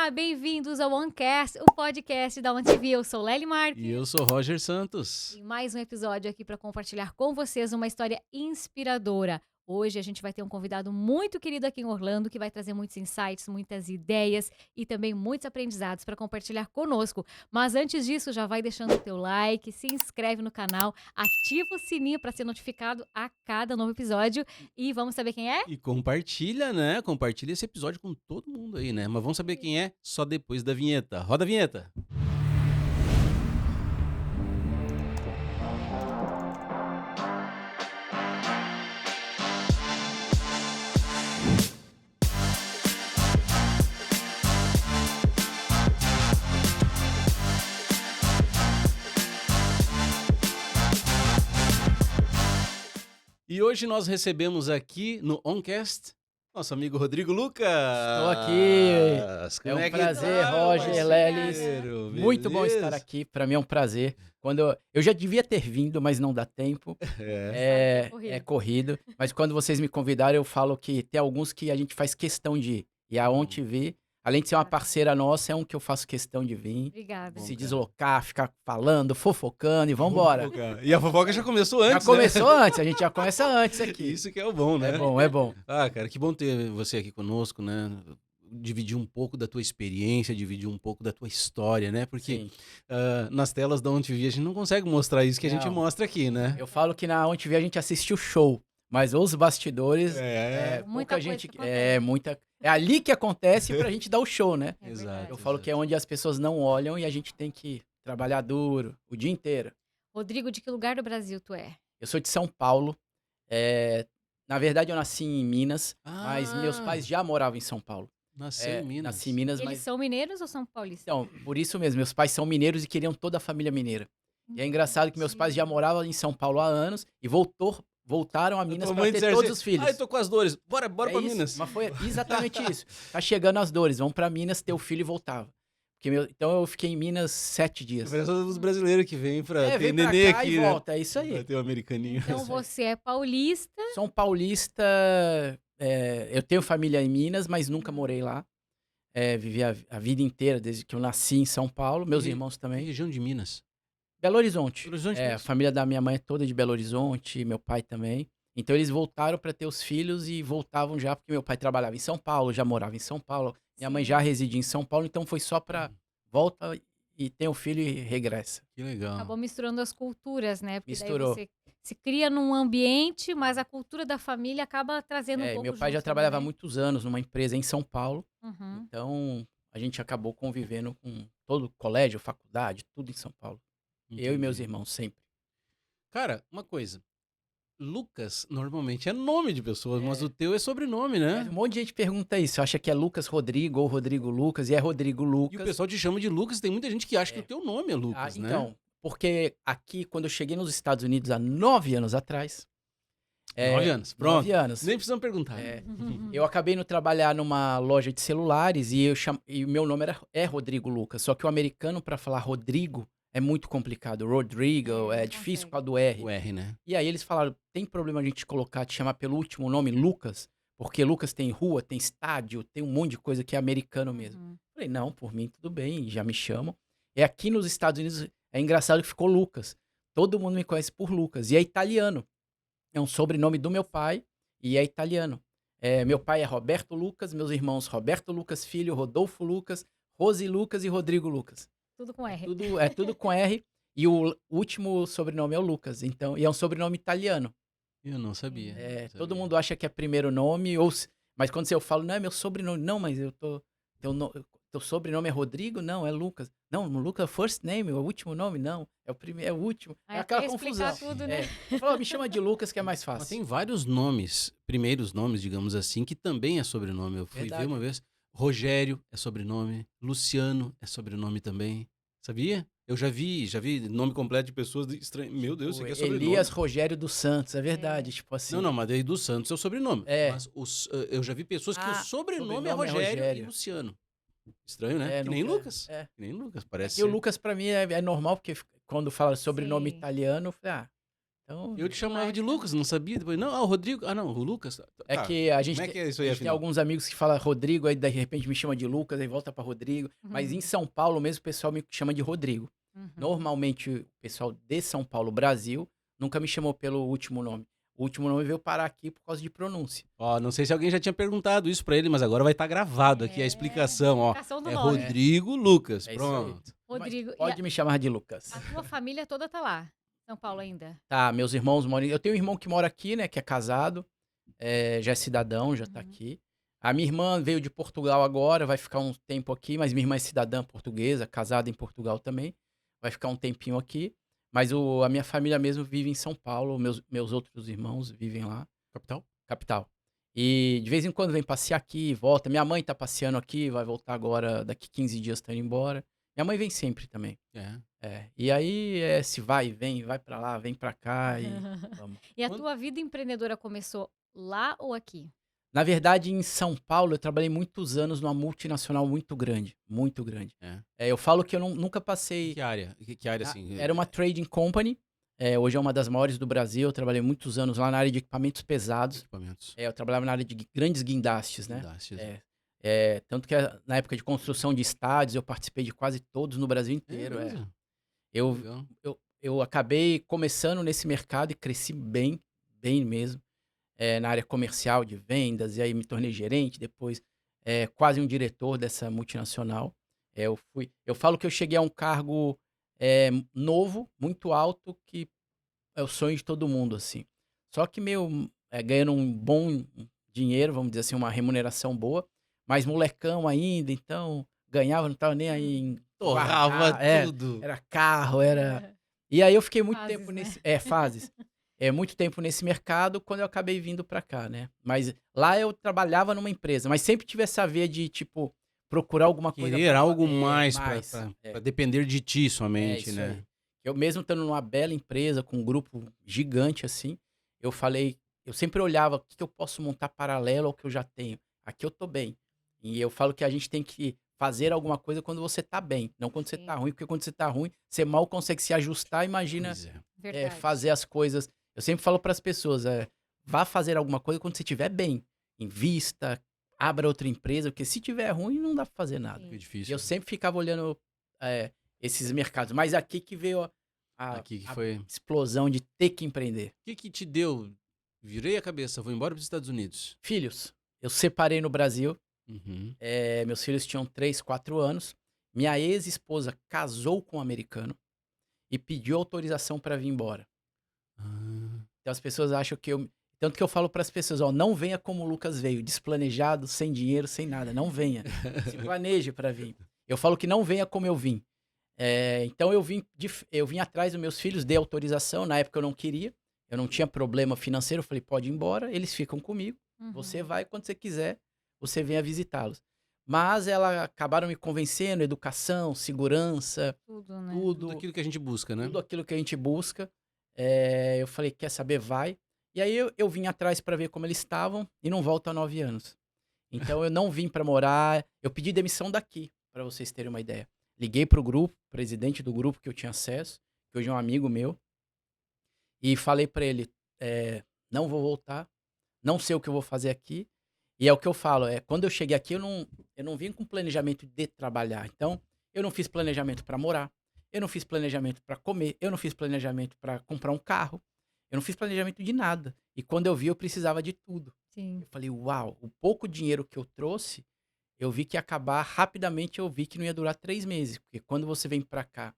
Olá, bem-vindos ao OneCast, o podcast da OneTV. Eu sou Lely Marques. E eu sou Roger Santos. E mais um episódio aqui para compartilhar com vocês uma história inspiradora. Hoje a gente vai ter um convidado muito querido aqui em Orlando que vai trazer muitos insights, muitas ideias e também muitos aprendizados para compartilhar conosco. Mas antes disso, já vai deixando o teu like, se inscreve no canal, ativa o sininho para ser notificado a cada novo episódio e vamos saber quem é? E compartilha, né? Compartilha esse episódio com todo mundo aí, né? Mas vamos saber quem é só depois da vinheta. Roda a vinheta. E hoje nós recebemos aqui no OnCast nosso amigo Rodrigo Lucas. Estou aqui. Como É um que prazer, tá, Roger, Lelis. parceiro? Muito bom Beleza? estar aqui. Para mim é um prazer. Eu já devia ter vindo, mas não dá tempo. É. É corrido. Mas quando vocês me convidaram, eu falo que tem alguns que a gente faz questão de ir. E a OnTV, além de ser uma parceira nossa, é um que eu faço questão de vir. Obrigada. Se cara. deslocar, ficar falando, fofocando e vambora. E a fofoca já começou Já antes, começou antes, a gente já começa antes né? aqui. Isso que é o bom, né? É bom. Ah, cara, que bom ter você aqui conosco, né? Dividir um pouco da tua experiência, dividir um pouco da tua história, né? Porque Sim. nas telas da OnTV a gente não consegue mostrar isso que a gente Não. mostra aqui, né? Eu falo que na OnTV a gente assiste o show, mas os bastidores, Muita pouca coisa gente. que acontece. É ali que acontece pra gente dar o show, né? É Exato. verdade. Eu falo que é onde as pessoas não olham e a gente tem que trabalhar duro o dia inteiro. Rodrigo, de que lugar do Brasil tu é? Eu sou de São Paulo. Na verdade, eu nasci em Minas, mas meus pais já moravam em São Paulo. Nasceu em Minas. Nasci em Minas, Eles mas. são mineiros ou são paulistas? Então, por isso mesmo, meus pais são mineiros e queriam toda a família mineira. E é engraçado que meus pais já moravam em São Paulo há anos e voltaram a Minas Tua para mãe ter disse todos assim, os filhos. Ai, tô com as dores. Bora É pra isso, Minas. Mas foi exatamente isso. Tá chegando as dores, vão pra Minas ter o filho e voltava. Então eu fiquei em Minas 7 dias. Parece os brasileiros que vêm pra ter Vem pra nenê cá aqui, e né? volta, é isso aí. Vai ter um americaninho. Então você é paulista. Sou um paulista, eu tenho família em Minas, mas nunca morei lá. Vivi a vida inteira, desde que eu nasci em São Paulo, meus irmãos também. Região de Minas. Belo Horizonte. Belo Horizonte A mesmo. família da minha mãe é toda de Belo Horizonte, meu pai também. Então eles voltaram para ter os filhos e voltavam já, porque meu pai trabalhava em São Paulo, já morava em São Paulo. Minha mãe já residia em São Paulo, então foi só para volta e tem o filho e regressa. Que legal. Acabou misturando as culturas, né? Porque Misturou. daí você se cria num ambiente, mas a cultura da família acaba trazendo um pouco Meu pai já junto trabalhava há também, né? muitos anos numa empresa em São Paulo, Uhum. então a gente acabou convivendo com todo o colégio, faculdade, tudo em São Paulo. Eu e meus Entendi. irmãos sempre. Cara, uma coisa. Lucas normalmente é nome de pessoas, mas o teu é sobrenome, né? Mas um monte de gente pergunta isso, acha que é Lucas Rodrigo ou Rodrigo Lucas, e é Rodrigo E o Lucas. pessoal te chama de Lucas. Tem muita gente que acha que o teu nome é Lucas, né? Então, porque aqui, quando eu cheguei nos Estados Unidos há 9 anos atrás... 9 anos, pronto. 9 anos. Nem precisamos perguntar. Eu acabei indo trabalhar numa loja de celulares e o meu nome é Rodrigo Lucas. Só que o americano, para falar Rodrigo, é muito complicado. Rodrigo, é difícil por causa do R. O R, né? E aí eles falaram, tem problema a gente te chamar pelo último nome, Lucas? Porque Lucas tem rua, tem estádio, tem um monte de coisa que é americano mesmo. Uhum. Falei, não, por mim tudo bem, já me chamam. E aqui nos Estados Unidos é engraçado que ficou Lucas. Todo mundo me conhece por Lucas. E é italiano. É um sobrenome do meu pai e é italiano. Meu pai é Roberto Lucas, meus irmãos Roberto Lucas Filho, Rodolfo Lucas, Rose Lucas e Rodrigo Lucas. Tudo com R. Tudo com R. E o último sobrenome é o Lucas. Então, e é um sobrenome italiano. Eu não sabia. Todo mundo acha que é primeiro nome, mas quando eu falo, não é meu sobrenome, não, mas teu sobrenome é Rodrigo? Não, é Lucas. Não, Lucas é first name, é o último nome? Não, é o primeiro, é o último. Aí É aquela até explicar confusão. tudo, né? Eu falo, me chama de Lucas que é mais Mas fácil. tem vários nomes, primeiros nomes, digamos assim, que também é sobrenome. Eu fui Verdade. ver uma vez. Rogério é sobrenome. Luciano é sobrenome também. Sabia? Eu já vi nome completo de pessoas estranhas. Meu Deus, isso aqui é sobrenome. Elias Rogério dos Santos, é verdade. Tipo assim. Não, mas daí dos Santos é o sobrenome. É. Mas eu já vi pessoas que o sobrenome é sobrenome é Rogério e Rogério. Luciano. Estranho, né? Que nem nunca- Lucas. É. Que nem Lucas, parece E o ser. Lucas, pra mim, é normal, porque quando fala sobrenome Sim. italiano, eu falei, Então, Eu te chamava de Demais, né? Lucas, não sabia. Depois, não, o Rodrigo. Ah, não, o Lucas. é Tá. que a gente, Como é que é isso a aí, gente tem afinal? alguns amigos que falam Rodrigo, aí de repente me chama de Lucas, aí volta pra Rodrigo. Mas em Uhum. São Paulo mesmo, o pessoal me chama de Rodrigo. Uhum. Normalmente, o pessoal de São Paulo, Brasil, nunca me chamou pelo último nome. O último nome veio parar aqui por causa de pronúncia. Ó, não sei se alguém já tinha perguntado isso pra ele, mas agora vai estar gravado aqui a explicação, ó. Explicação do É nome. Rodrigo Lucas, É isso aí. pronto. Mas Rodrigo, e pode me chamar de Lucas. a tua família toda tá lá, São Paulo ainda? Tá, meus irmãos moram. Eu tenho um irmão que mora aqui, né? Que é casado, já é cidadão, já tá Uhum. aqui. A minha irmã veio de Portugal agora, vai ficar um tempo aqui, mas minha irmã é cidadã portuguesa, casada em Portugal também. Vai ficar um tempinho aqui. Mas a minha família mesmo vive em São Paulo, meus outros irmãos vivem lá, Capital? capital. E de vez em quando vem passear aqui, volta. Minha mãe tá passeando aqui, vai voltar agora, daqui 15 dias tá indo embora. Minha mãe vem sempre também. É. E aí se vai e vem, vai pra lá, vem pra cá e vamos. E a Quando- tua vida empreendedora começou lá ou aqui? Na verdade, em São Paulo, eu trabalhei muitos anos numa multinacional muito grande, muito grande. É. Eu falo que eu nunca passei. Que área? Que área, assim? Era uma trading company, hoje é uma das maiores do Brasil. Eu trabalhei muitos anos lá na área de equipamentos pesados. Equipamentos. Eu trabalhava na área de grandes guindastes, né? Guindastes. Tanto que na época de construção de estádios, eu participei de quase todos no Brasil inteiro. mesmo? Eu, Legal. eu acabei começando nesse mercado e cresci bem, bem mesmo. Na área comercial de vendas, e aí me tornei gerente, depois quase um diretor dessa multinacional. Eu falo que eu cheguei a um cargo novo, muito alto, que é o sonho de todo mundo, assim. Só que ganhando um bom dinheiro, vamos dizer assim, uma remuneração boa, mas molecão ainda, então ganhava, não tava nem aí em Torrava guardar, tudo. era carro, era... E aí eu fiquei muito Fases, tempo né? nesse... fases. Muito tempo nesse mercado quando eu acabei vindo pra cá, né? Mas lá eu trabalhava numa empresa, mas sempre tive essa veia de, tipo, procurar alguma coisa Querer pra algo mais. pra depender de ti somente, Isso né? aí. Eu mesmo estando numa bela empresa, com um grupo gigante assim, eu sempre olhava o que eu posso montar paralelo ao que eu já tenho. Aqui eu tô bem. E eu falo que a gente tem que fazer alguma coisa quando você tá bem, não quando você Sim. tá ruim, porque quando você tá ruim, você mal consegue se ajustar, imagina Pois é. Verdade. fazer as coisas. Eu sempre falo para as pessoas, vá fazer alguma coisa quando você estiver bem. Invista, abra outra empresa, porque se tiver ruim, não dá para fazer nada. Sim. Fica E difícil. eu sempre ficava olhando esses mercados. Mas aqui que veio Aqui que a foi. O explosão de ter que empreender. que te deu? Virei a cabeça, vou embora para os Estados Unidos. Filhos, eu separei no Brasil. Uhum. Meus filhos tinham 3, 4 anos. Minha ex-esposa casou com um americano e pediu autorização para vir embora. Ah, Então as pessoas acham que eu. Tanto que eu falo para as pessoas, ó, não venha como o Lucas veio, desplanejado, sem dinheiro, sem nada. Não venha. Se planeje para vir. Eu falo que não venha como eu vim. Então eu vim atrás dos meus filhos, dei autorização. Na época eu não queria, eu não tinha problema financeiro. Eu falei, pode ir embora, eles ficam comigo. Você Uhum. vai quando você quiser, você venha visitá-los. Mas elas acabaram me convencendo, educação, segurança, Tudo, né? tudo tudo aquilo que a gente busca, né? tudo aquilo que a gente busca. Eu falei, quer saber, vai. E aí eu vim atrás para ver como eles estavam e não volto há 9 anos. Então eu não vim para morar, eu pedi demissão daqui, para vocês terem uma ideia. Liguei pro grupo, presidente do grupo que eu tinha acesso, que hoje é um amigo meu, e falei para ele, não vou voltar, não sei o que eu vou fazer aqui. E é o que eu falo, quando eu cheguei aqui eu não vim com planejamento de trabalhar. Então, eu não fiz planejamento para morar, eu não fiz planejamento para comer, eu não fiz planejamento para comprar um carro, eu não fiz planejamento de nada. E quando eu vi, eu precisava de tudo. Sim. Eu falei, uau, o pouco dinheiro que eu trouxe, eu vi que ia acabar rapidamente, eu vi que não ia durar 3 meses. Porque quando você vem para cá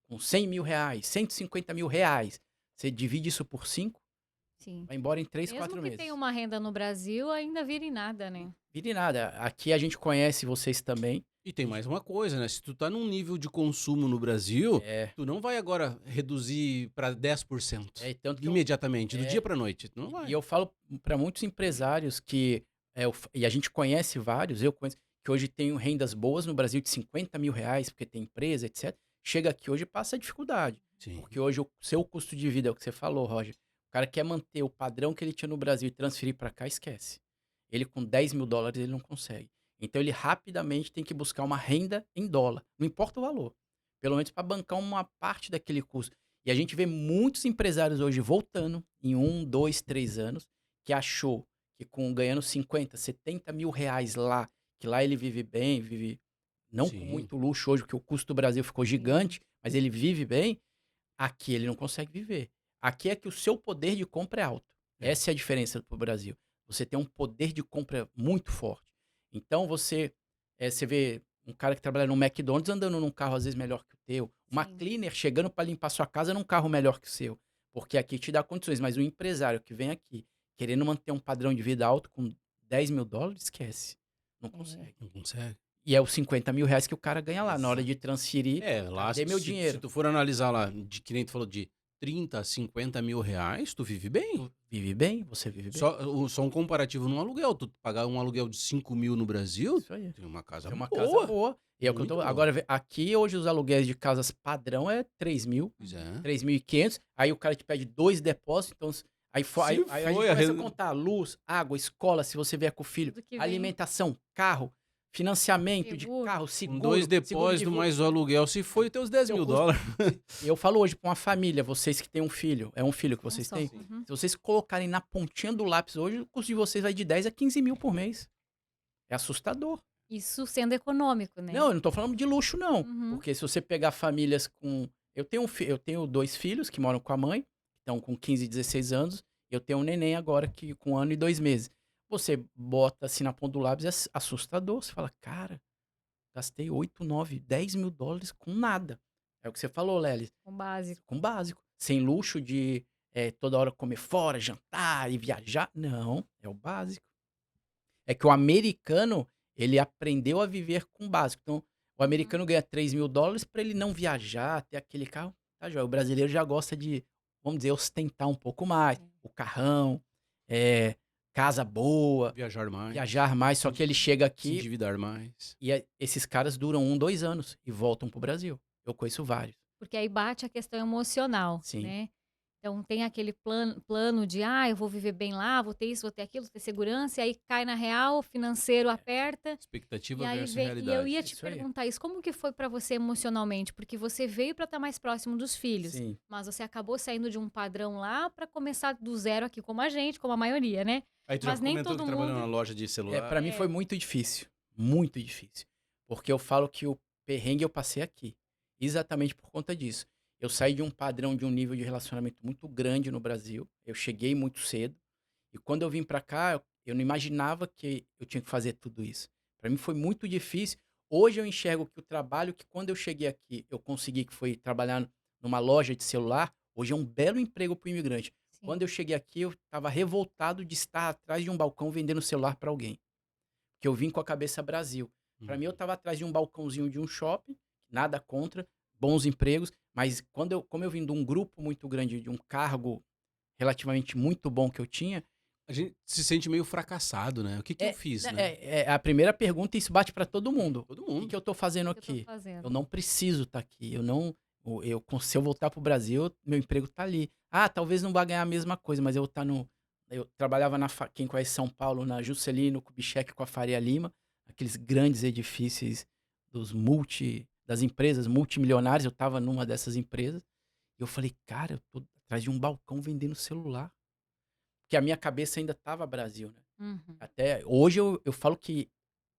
com 100 mil reais, 150 mil reais, você divide isso por 5, Sim. vai embora em 3, Mesmo 4 que meses. tenha uma renda no Brasil, ainda vira em nada, né? Vira em nada. Aqui a gente conhece vocês também. E tem mais uma coisa, né? Se tu tá num nível de consumo no Brasil, É, tu não vai agora reduzir para 10%. tanto que Imediatamente, do é, dia pra noite. Tu não vai. e eu falo para muitos empresários que, e a gente conhece vários, eu conheço, que hoje tem rendas boas no Brasil de 50 mil reais, porque tem empresa, etc. Chega aqui hoje e passa dificuldade. Sim. Porque hoje o seu custo de vida, é o que você falou, Roger. O cara quer manter o padrão que ele tinha no Brasil e transferir para cá, esquece. Ele com 10 mil dólares ele não consegue. Então ele rapidamente tem que buscar uma renda em dólar. Não importa o valor. Pelo menos para bancar uma parte daquele custo. E a gente vê muitos empresários hoje voltando em 1, 2, 3 anos, que achou que ganhando 50, 70 mil reais lá, que lá ele vive bem, vive não com Sim. muito luxo hoje, porque o custo do Brasil ficou gigante, mas ele vive bem, aqui ele não consegue viver. Aqui é que o seu poder de compra é alto. É. Essa é a diferença pro Brasil. Você tem um poder de compra muito forte. Então você vê um cara que trabalha no McDonald's andando num carro às vezes melhor que o teu. Uma Sim. cleaner chegando para limpar sua casa num carro melhor que o seu. Porque aqui te dá condições. Mas o empresário que vem aqui querendo manter um padrão de vida alto com 10 mil dólares, esquece. Não consegue. Não consegue. E é os 50 mil reais que o cara ganha lá. Na hora de transferir, Lá, cadê meu se dinheiro? tu for analisar lá, que nem tu falou, de 30 a 50 mil reais, tu vive bem. Tu vive bem, você vive bem. Só um comparativo num aluguel. Tu pagar um aluguel de 5 mil no Brasil, Isso aí. tem uma casa É uma boa. casa boa. E é o que eu Muito tô. boa. Agora, aqui hoje os aluguéis de casas padrão é 3 mil, Pois é. 3.500. Aí o cara te pede 2 depósitos. Então, aí a gente foi, começa a contar luz, água, escola, se você vier com o filho, Tudo que vem. alimentação, carro, financiamento de Seguro. carro, Com seguro. 2 seguro de depósitos vida. mais o aluguel, se foi teus 10 Teu mil custo. dólares. Eu falo hoje pra uma família, vocês que têm um filho, é um filho que Não vocês só. têm? Uhum. Se vocês colocarem na pontinha do lápis hoje, o custo de vocês vai de 10 a 15 mil por mês. É assustador. Isso sendo econômico, né? Não, eu não tô falando de luxo, não. Uhum. Porque se você pegar famílias com. Eu tenho 2 filhos que moram com a mãe, que estão com 15 e 16 anos. Eu tenho um neném agora que com 1 ano e 2 meses. Você bota assim na ponta do lápis, é assustador. Você fala, cara, gastei 8, 9, 10 mil dólares com nada. É o que você falou, Lelis. O básico. Com básico. Sem luxo de toda hora comer fora, jantar e viajar. Não, é o básico. É que o americano, ele aprendeu a viver com o básico. Então, o americano ganha 3 mil dólares para ele não viajar, ter aquele carro. Tá, joia? O brasileiro já gosta de, vamos dizer, ostentar um pouco mais. O carrão, casa boa, viajar mais. Só que ele chega Se aqui endividar mais. e esses caras duram 1, 2 anos e voltam pro Brasil. Eu conheço vários. Porque aí bate a questão emocional, Sim. né? Então tem aquele plano de, eu vou viver bem lá, vou ter isso, vou ter aquilo, vou ter segurança, e aí cai na real, o financeiro aperta, Expectativa e aí versus e realidade. eu ia te Isso aí. perguntar isso, como que foi pra você emocionalmente? Porque você veio pra estar mais próximo dos filhos, Sim. mas você acabou saindo de um padrão lá pra começar do zero aqui, como a gente, como a maioria, né? Aí tu Mas já nem comentou todo que trabalhou mundo- na loja de celular. Pra mim foi muito difícil. Muito difícil. Porque eu falo que o perrengue eu passei aqui. Exatamente por conta disso. Eu saí de um padrão, de um nível de relacionamento muito grande no Brasil. Eu cheguei muito cedo. E quando eu vim pra cá, eu não imaginava que eu tinha que fazer tudo isso. Pra mim foi muito difícil. Hoje eu enxergo que o trabalho que quando eu cheguei aqui, eu consegui, que foi trabalhar numa loja de celular, hoje é um belo emprego pro imigrante. Sim. Quando eu cheguei aqui, eu estava revoltado de estar atrás de um balcão vendendo celular para alguém. Porque eu vim com a cabeça Brasil. Para mim, eu estava atrás de um balcãozinho de um shopping, nada contra, bons empregos, mas como eu vim de um grupo muito grande, de um cargo relativamente muito bom que eu tinha, A gente se sente meio fracassado, né? O que eu fiz, né? é a primeira pergunta e isso bate para todo mundo. Todo O que mundo. que eu tô fazendo O que eu tô aqui? fazendo? Eu não preciso estar aqui. Se eu voltar pro Brasil, meu emprego tá ali. Talvez não vá ganhar a mesma coisa, mas eu trabalhava quem conhece São Paulo, na Juscelino Kubitschek com a Faria Lima, aqueles grandes edifícios das empresas multimilionárias. Eu tava numa dessas empresas e eu falei, cara, eu tô atrás de um balcão vendendo celular. Porque a minha cabeça ainda tava Brasil, né? Uhum. Até hoje eu falo que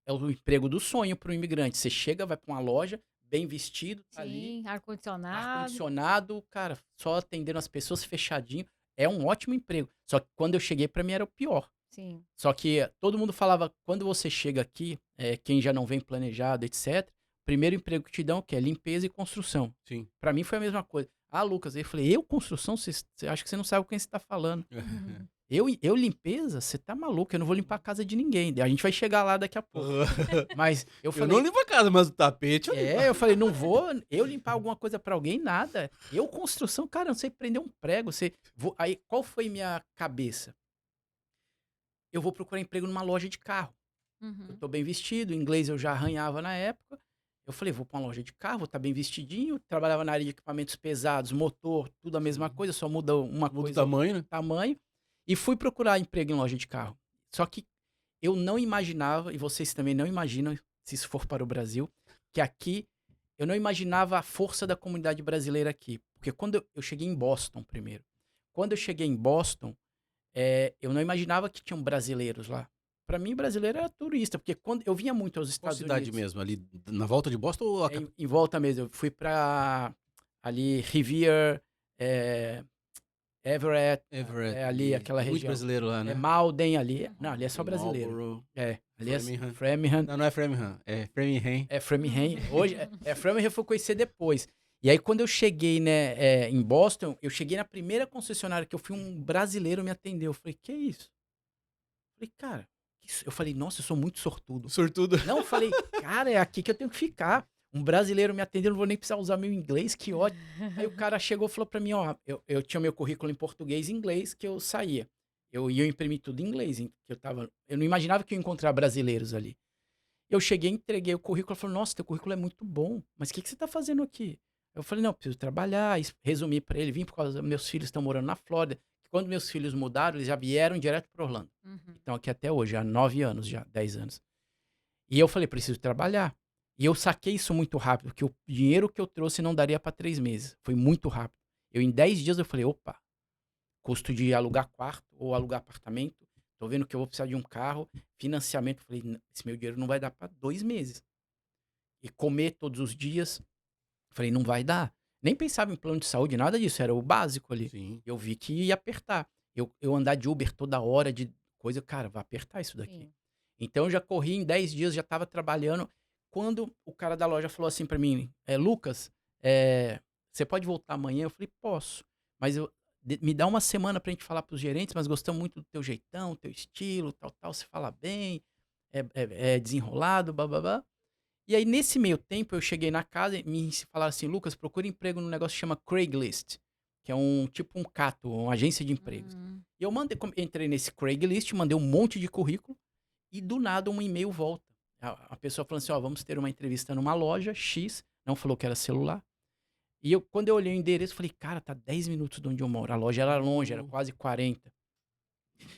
é o emprego do sonho para um imigrante. Você chega, vai para uma loja, bem vestido, tá ali, Sim, ar-condicionado. ar-condicionado, cara, só atendendo as pessoas fechadinho. É um ótimo emprego. Só que quando eu cheguei, para mim era o pior. Sim. Só que todo mundo falava, quando você chega aqui, quem já não vem planejado, etc., o primeiro emprego que te dão, que é limpeza e construção. Sim. Para mim foi a mesma coisa. Lucas, eu falei, construção? Você acha que você não sabe com quem você tá falando? Uhum. Eu limpeza? Você tá maluco? Eu não vou limpar a casa de ninguém. A gente vai chegar lá daqui a pouco. Mas eu Eu falei... não limpo a casa, mas o tapete... eu falei, não vou eu limpar alguma coisa pra alguém, nada. Construção, cara, eu não sei prender um prego. Aí, qual foi minha cabeça? Eu vou procurar emprego numa loja de carro. Eu Uhum. tô bem vestido, inglês eu já arranhava na época. Eu falei, vou pra uma loja de carro, vou estar bem vestidinho. Trabalhava na área de equipamentos pesados, motor, tudo a mesma coisa, só muda uma Muda o coisa, tamanho, né? tamanho. E fui procurar emprego em loja de carro. Só que eu não imaginava, e vocês também não imaginam, se isso for para o Brasil, que aqui eu não imaginava a força da comunidade brasileira aqui. Porque quando eu cheguei em Boston primeiro. Quando eu cheguei em Boston, eu não imaginava que tinham brasileiros lá. Para mim, brasileiro era turista, porque quando eu vinha muito aos Qual Estados cidade Unidos, mesmo? Ali na volta de Boston ou a em volta mesmo, eu fui para ali Revere, eh, Everett, Everett ali ali? aquela Tem muito região. brasileiro lá, né? Malden ali. Não, ali Uhum. é só Tem brasileiro. Marlboro, Ali é Framingham. Framingham. Não, não é Framingham, é Framingham. Framingham. Hoje, Framingham eu fui conhecer depois. E aí, quando eu cheguei, né, em Boston, eu cheguei na primeira concessionária que eu fui, um brasileiro me atendeu. Eu falei, que isso? Eu falei, cara, eu falei, nossa, eu sou muito sortudo. Sortudo. Não, eu falei, cara, é aqui que eu tenho que ficar. Um brasileiro me atendeu, não vou nem precisar usar meu inglês, que ótimo. Aí o cara chegou e falou pra mim, ó, eu tinha meu currículo em português e inglês que eu saía. Eu ia imprimir tudo em inglês, hein, que eu não imaginava que eu ia encontrar brasileiros ali. Eu cheguei, entreguei o currículo, ela falou, nossa, teu currículo é muito bom, mas o que você tá fazendo aqui? Eu falei, não, eu preciso trabalhar, resumi pra ele, vim por causa dos meus filhos estão morando na Flórida. Quando meus filhos mudaram, eles já vieram direto pra Orlando. Uhum. Então aqui até hoje, há 9 anos já, 10 anos. E eu falei, preciso trabalhar. E eu saquei isso muito rápido, porque o dinheiro que eu trouxe não daria para 3 meses. Foi muito rápido. Em 10 dias eu falei, opa, custo de alugar quarto ou alugar apartamento, tô vendo que eu vou precisar de um carro, financiamento. Eu falei, esse meu dinheiro não vai dar para 2 meses. E comer todos os dias, eu falei, não vai dar. Nem pensava em plano de saúde, nada disso, era o básico ali. Sim. Eu vi que ia apertar. Eu andar de Uber toda hora de coisa, cara, vai apertar isso daqui. Sim. Então eu já corri em 10 dias, já estava trabalhando. Quando o cara da loja falou assim pra mim, Lucas, você pode voltar amanhã? Eu falei, posso. Mas me dá uma semana pra gente falar pros gerentes, mas gostamos muito do teu jeitão, teu estilo, tal, você fala bem, é desenrolado, bababá. E aí, nesse meio tempo, eu cheguei na casa e me falaram assim, Lucas, procura emprego num negócio que chama Craigslist, que é tipo um cato, uma agência de empregos. Uhum. E eu entrei nesse Craigslist, mandei um monte de currículo, e do nada um e-mail volta. A pessoa falando assim, ó, vamos ter uma entrevista numa loja X, não falou que era celular. E quando eu olhei o endereço, falei, cara, tá 10 minutos de onde eu moro. A loja era longe, era quase 40.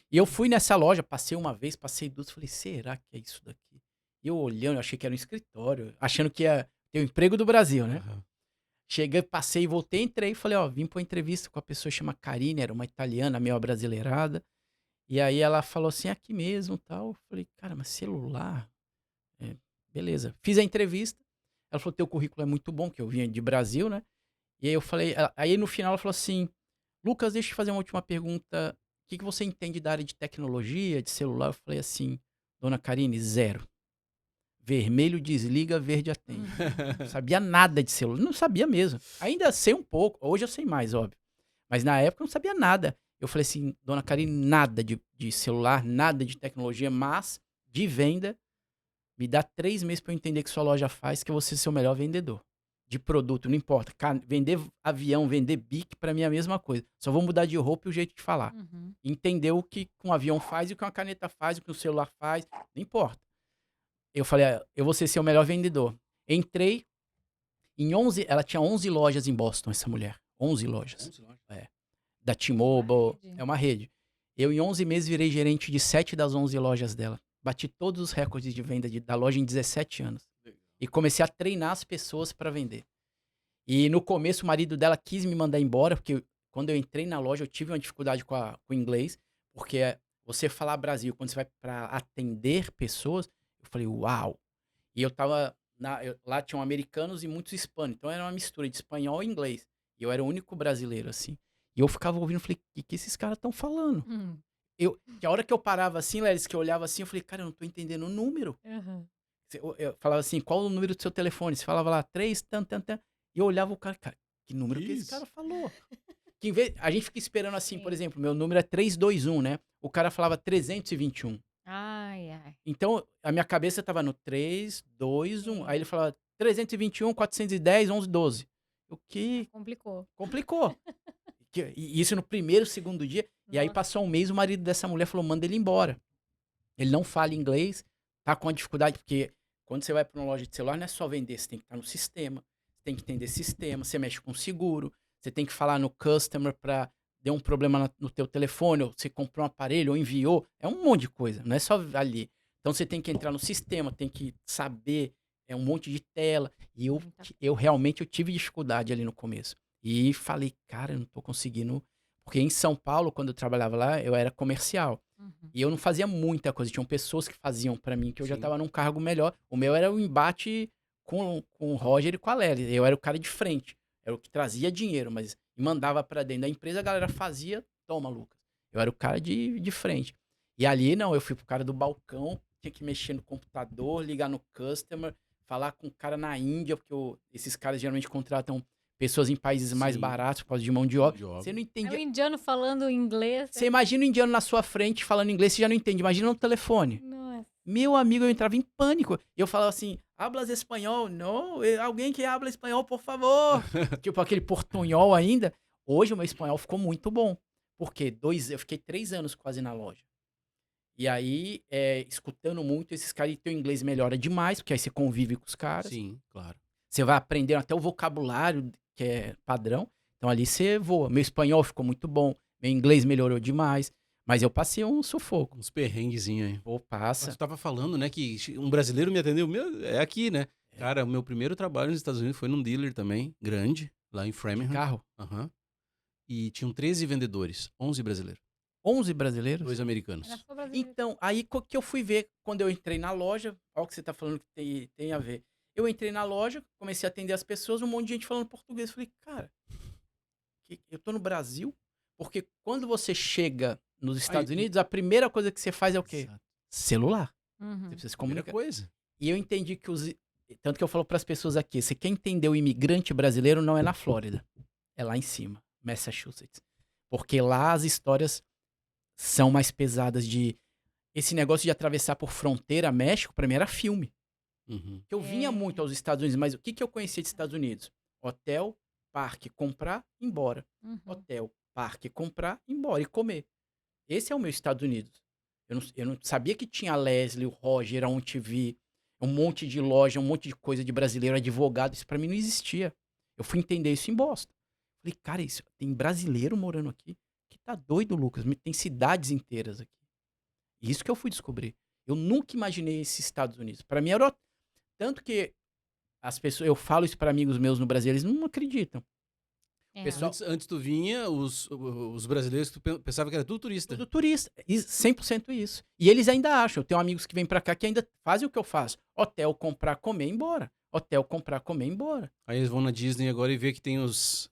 E eu fui nessa loja, passei uma vez, passei duas, falei, será que é isso daqui? E eu olhando, eu achei que era um escritório, achando que ia ter o emprego do Brasil, né? Uhum. Cheguei, passei, voltei, entrei, falei, ó, vim pra uma entrevista com a pessoa que chama Karine, era uma italiana, meio abrasileirada. E aí ela falou assim, aqui mesmo, tal. Eu falei, cara, mas celular? Beleza. Fiz a entrevista. Ela falou, teu currículo é muito bom, que eu vinha de Brasil, né? E aí eu falei, aí no final ela falou assim, Lucas, deixa eu te fazer uma última pergunta. O que você entende da área de tecnologia, de celular? Eu falei assim, dona Karine, zero. Vermelho desliga, verde atende. Não sabia nada de celular, não sabia mesmo. Ainda sei um pouco, hoje eu sei mais, óbvio. Mas na época eu não sabia nada. Eu falei assim, dona Karine, nada de celular, nada de tecnologia, mas de venda, me dá 3 meses para eu entender o que sua loja faz, que eu vou ser seu melhor vendedor. De produto, não importa. Vender avião, vender bique, para mim é a mesma coisa. Só vou mudar de roupa e o jeito de falar. Uhum. Entender o que um avião faz e o que uma caneta faz, o que um celular faz, não importa. Eu falei, eu vou ser seu melhor vendedor. Entrei em 11, ela tinha 11 lojas em Boston, essa mulher. 11 lojas. Da T-Mobile, é uma rede. Eu em 11 meses virei gerente de 7 das 11 lojas dela. Bati todos os recordes de venda da loja em 17 anos. E comecei a treinar as pessoas para vender. E no começo o marido dela quis me mandar embora, porque quando eu entrei na loja eu tive uma dificuldade com o inglês, porque você falar Brasil, quando você vai para atender pessoas, eu falei, uau! E eu tava, lá tinham americanos e muitos hispanos, então era uma mistura de espanhol e inglês. E eu era o único brasileiro, assim. E eu ficava ouvindo, falei, o que esses caras estão falando? Que a hora que eu parava assim, Leris, que eu olhava assim, eu falei, cara, eu não tô entendendo o número. Uhum. Eu falava assim, qual o número do seu telefone? Você falava lá, 3, tan. E eu olhava o cara, que número que esse cara falou? Que em vez, a gente fica esperando assim, Sim. por exemplo, meu número é 321, né? O cara falava 321. Ai. Então, a minha cabeça tava no 3, 2, 1. Aí ele falava 321, 410, 11, 12. O que? Complicou. Complicou. E isso no primeiro, segundo dia. E aí Nossa. passou um mês, o marido dessa mulher falou, manda ele embora. Ele não fala inglês, tá com a dificuldade, porque quando você vai para uma loja de celular, não é só vender, você tem que estar no sistema, você tem que entender sistema, você mexe com seguro, você tem que falar no customer para deu um problema no teu telefone, ou você comprou um aparelho, ou enviou, é um monte de coisa, não é só ali. Então você tem que entrar no sistema, tem que saber, um monte de tela, e eu realmente tive dificuldade ali no começo. E falei, cara, eu não tô conseguindo. Porque em São Paulo, quando eu trabalhava lá, eu era comercial. Uhum. E eu não fazia muita coisa. Tinham pessoas que faziam pra mim, que eu já Sim. tava num cargo melhor. O meu era o embate com o Roger e com a Lélia. Eu era o cara de frente. Era o que trazia dinheiro, mas mandava pra dentro da empresa, a galera fazia, toma, Lucas. Eu era o cara de frente. E ali, não, eu fui pro cara do balcão, tinha que mexer no computador, ligar no customer, falar com o cara na Índia, porque esses caras geralmente contratam pessoas em países mais Sim. baratos por causa de mão de Mão obra. de obra. Você não É o entendia. indiano falando inglês. Você imagina o indiano na sua frente falando inglês, você já não entende. Imagina no telefone. Nossa. Meu amigo, eu entrava em pânico. Eu falava assim, hablas espanhol? Não, alguém que habla espanhol, por favor. Tipo aquele portunhol ainda. Hoje o meu espanhol ficou muito bom. Porque eu fiquei 3 anos quase na loja. E aí, escutando muito esses caras, e teu inglês melhora demais, porque aí você convive com os caras. Sim, claro. Você vai aprendendo até o vocabulário, que é padrão. Então ali você voa. Meu espanhol ficou muito bom. Meu inglês melhorou demais. Mas eu passei um sufoco. Uns perrenguezinhos aí. Pô, Mas passa. tu tava falando, né, que um brasileiro me atendeu. Meu, é aqui, né? Cara, o meu primeiro trabalho nos Estados Unidos foi num dealer também, grande, lá em De Framingham. carro. Aham. E tinham 13 vendedores, 11 brasileiros, 11 brasileiros. 2 americanos. Era só brasileiro. Então, aí que eu fui ver quando eu entrei na loja. Olha o que você tá falando que tem a ver. Eu entrei na loja, comecei a atender as pessoas, um monte de gente falando português. Falei, cara, eu tô no Brasil? Porque quando você chega nos Estados Aí, Unidos, a primeira coisa que você faz é o quê? Exato. Celular. Uhum. Você precisa se Primeira comunicar. coisa. E eu entendi que tanto que eu falo para as pessoas aqui, você quer entender o imigrante brasileiro não é na Flórida, é lá em cima, Massachusetts. Porque lá as histórias são mais pesadas esse negócio de atravessar por fronteira México, para mim era filme. Uhum. Eu vinha muito aos Estados Unidos, mas o que eu conhecia de Estados Unidos? Hotel, parque, comprar, ir embora. Uhum. Hotel, parque, comprar, ir embora e comer. Esse é o meu Estados Unidos. Eu não sabia que tinha a Leslie, o Roger, a OnTV, um monte de loja, um monte de coisa de brasileiro, advogado. Isso pra mim não existia. Eu fui entender isso em Boston. Falei, cara, tem brasileiro morando aqui? Que tá doido, Lucas. Tem cidades inteiras aqui. Isso que eu fui descobrir. Eu nunca imaginei esses Estados Unidos. Pra mim era tanto que as pessoas, eu falo isso pra amigos meus no Brasil, eles não acreditam. É. Pessoal, Antes tu vinha, os brasileiros, tu pensava que era tudo turista. tudo turista. 100% isso. E eles ainda acham. Eu tenho amigos que vêm pra cá que ainda fazem o que eu faço. Hotel, comprar, comer, ir embora. Hotel, comprar, comer, ir embora. Aí eles vão na Disney agora e vê que tem as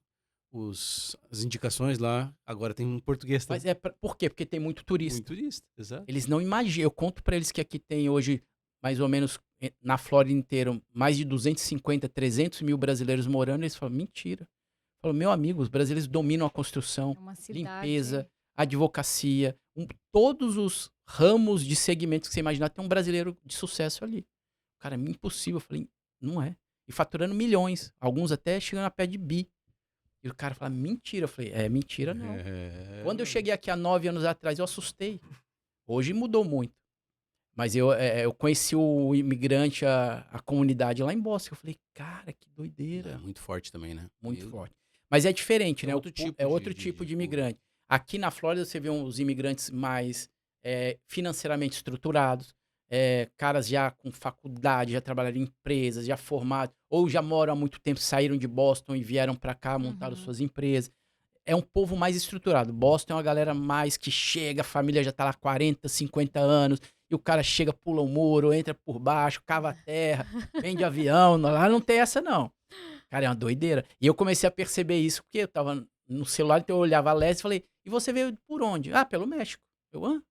indicações lá. Agora tem um português também. Mas por quê? Porque tem muito turista. Muito turista, exato. Eles não imaginam. Eu conto pra eles que aqui tem hoje, mais ou menos, na Flórida inteira, mais de 250, 300 mil brasileiros morando. Eles falam, mentira. Falam, meu amigo, os brasileiros dominam a construção, É uma cidade. limpeza, advocacia, todos os ramos de segmentos que você imaginar, tem um brasileiro de sucesso ali. Cara, é impossível. Eu falei, não é. E faturando milhões, alguns até chegando a pé de bi. E o cara fala, mentira. Eu falei, mentira não. É... Quando eu cheguei aqui há 9 anos atrás, eu assustei. Hoje mudou muito. Mas eu conheci o imigrante, a comunidade lá em Boston. Eu falei, cara, que doideira. É muito forte também, né? Muito forte. Mas é diferente, É né? outro tipo É outro de tipo de povo. imigrante. Aqui na Flórida você vê os imigrantes mais financeiramente estruturados, caras já com faculdade, já trabalharam em empresas, já formados, ou já moram há muito tempo, saíram de Boston e vieram para cá, montaram Uhum. suas empresas. É um povo mais estruturado. Boston é uma galera mais que chega, a família já tá lá 40, 50 anos, e o cara chega, pula o muro, entra por baixo, cava a terra, vem de avião. Lá não tem essa, não. Cara, é uma doideira. E eu comecei a perceber isso, porque eu tava no celular, então eu olhava a Leslie e falei, e você veio por onde? Ah, pelo México. Eu,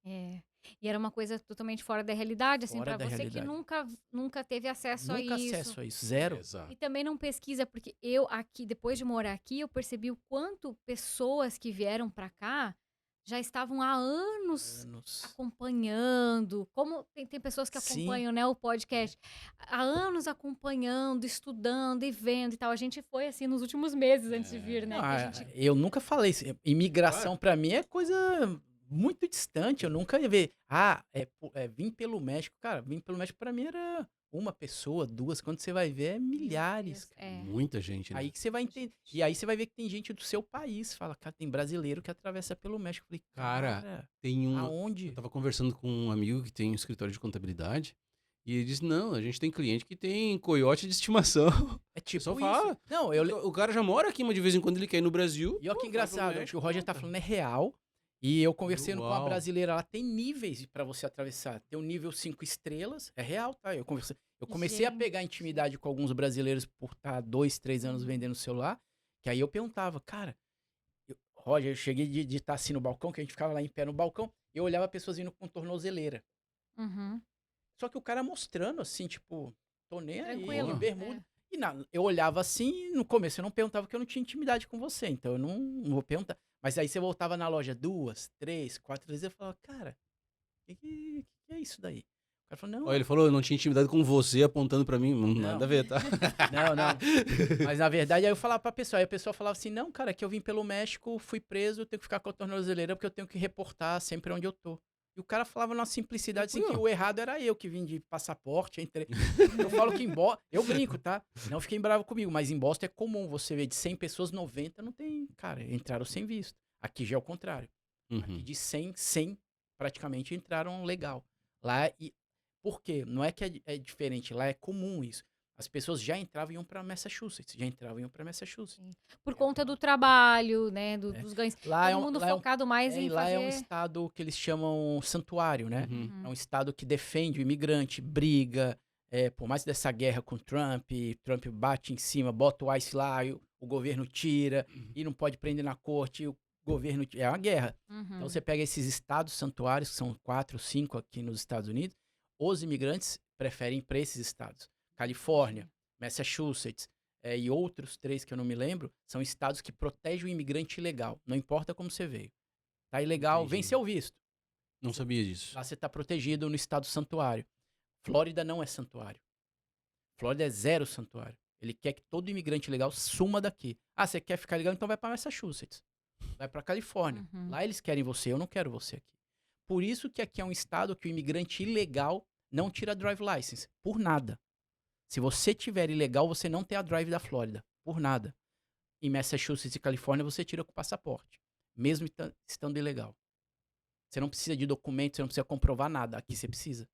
É. E era uma coisa totalmente fora da realidade, assim, Fora pra da você que realidade. nunca teve acesso a Nunca isso. acesso a isso, zero. Exato. E também não pesquisa, porque eu aqui, depois de morar aqui, eu percebi o quanto pessoas que vieram pra cá já estavam há anos acompanhando. Como tem pessoas que Sim. acompanham, né, o podcast, há anos acompanhando, estudando e vendo e tal. A gente foi assim nos últimos meses antes de vir, né? que a gente... Eu nunca falei isso. Imigração pra mim é coisa muito distante. Eu nunca ia ver. Vim pelo México. Cara, vim pelo México pra mim era uma pessoa, duas. Quando você vai ver, é milhares. Deus, é. Muita gente, né? Aí que você vai entender. E aí você vai ver que tem gente do seu país. Fala, cara, tem brasileiro que atravessa pelo México. Eu falei, Cara, tem um... aonde? Eu tava conversando com um amigo que tem um escritório de contabilidade E ele disse, não, a gente tem cliente que tem coiote de estimação. É O tipo pessoal isso. fala. Não, O cara já mora aqui, mas de vez em quando ele quer ir no Brasil. E olha que pô, vai pro engraçado, o que México, o Roger tá cara. falando é real. E eu conversando com uma Uau. brasileira, ela tem níveis pra você atravessar. Tem um nível 5 estrelas, é real, tá? Eu comecei a pegar Gente. intimidade com alguns brasileiros por estar 2, 3 anos Uhum. vendendo celular, que aí eu perguntava, cara, Roger, eu cheguei de estar assim no balcão, que a gente ficava lá em pé no balcão, e eu olhava pessoas vindo com tornozeleira. Uhum. Só que o cara mostrando assim, tipo, tô nem aí, de Tranquilo. bermuda. É. E eu olhava assim, e no começo eu não perguntava porque eu não tinha intimidade com você, então eu não vou perguntar. Mas aí você voltava na loja 2, 3, 4 vezes, eu falava, cara, que é isso daí? O cara falou, não, Olha, ele falou, eu não tinha intimidade com você apontando pra mim. Nada a ver, tá? não. Mas na verdade, aí eu falava pra pessoa, aí a pessoa falava assim, não, cara, que eu vim pelo México, fui preso, tenho que ficar com a tornozeleira porque eu tenho que reportar sempre onde eu tô. E o cara falava na simplicidade, assim, que Tranquilo. o errado era eu que vim de passaporte, entrei. Eu falo que em Boston, eu brinco, tá? Não fiquem bravo comigo, mas em Boston é comum você ver de 100 pessoas, 90 não tem, cara, entraram sem visto. Aqui já é o contrário. Aqui Uhum. de 100 praticamente entraram legal. Lá, e por quê? Não é que é diferente, lá é comum isso. As pessoas já entravam e iam pra Massachusetts, já entravam e iam pra Massachusetts. Por É, conta do trabalho, né, é. dos ganhos. Lá é Todo um, mundo lá é um, focado mais em e lá é um fazer. estado que eles chamam santuário, né? Uhum. É Uhum. um estado que defende o imigrante, briga, por mais dessa guerra com Trump bate em cima, bota o ICE lá, e o governo tira, e não pode prender na corte, e o governo é uma guerra. Então Uhum. você pega esses estados santuários, que são 4, 5 aqui nos Estados Unidos, os imigrantes preferem ir para esses estados. Califórnia, Massachusetts, e outros 3 que eu não me lembro, são estados que protegem o imigrante ilegal, não importa como você veio. Tá ilegal, Entendi. venceu o visto. Não sabia disso. Lá você tá protegido no estado santuário. Flórida não é santuário. Flórida é 0 santuário. Ele quer que todo imigrante legal suma daqui. Ah, você quer ficar legal? Então vai para Massachusetts. Vai para Califórnia. Uhum. Lá eles querem você, eu não quero você aqui. Por isso que aqui é um estado que o imigrante ilegal não tira a drive license. Por nada. Se você tiver ilegal, você não tem a drive da Flórida. Por nada. Em Massachusetts e Califórnia, você tira com o passaporte. Mesmo estando ilegal. Você não precisa de documento, você não precisa comprovar nada. Aqui você precisa.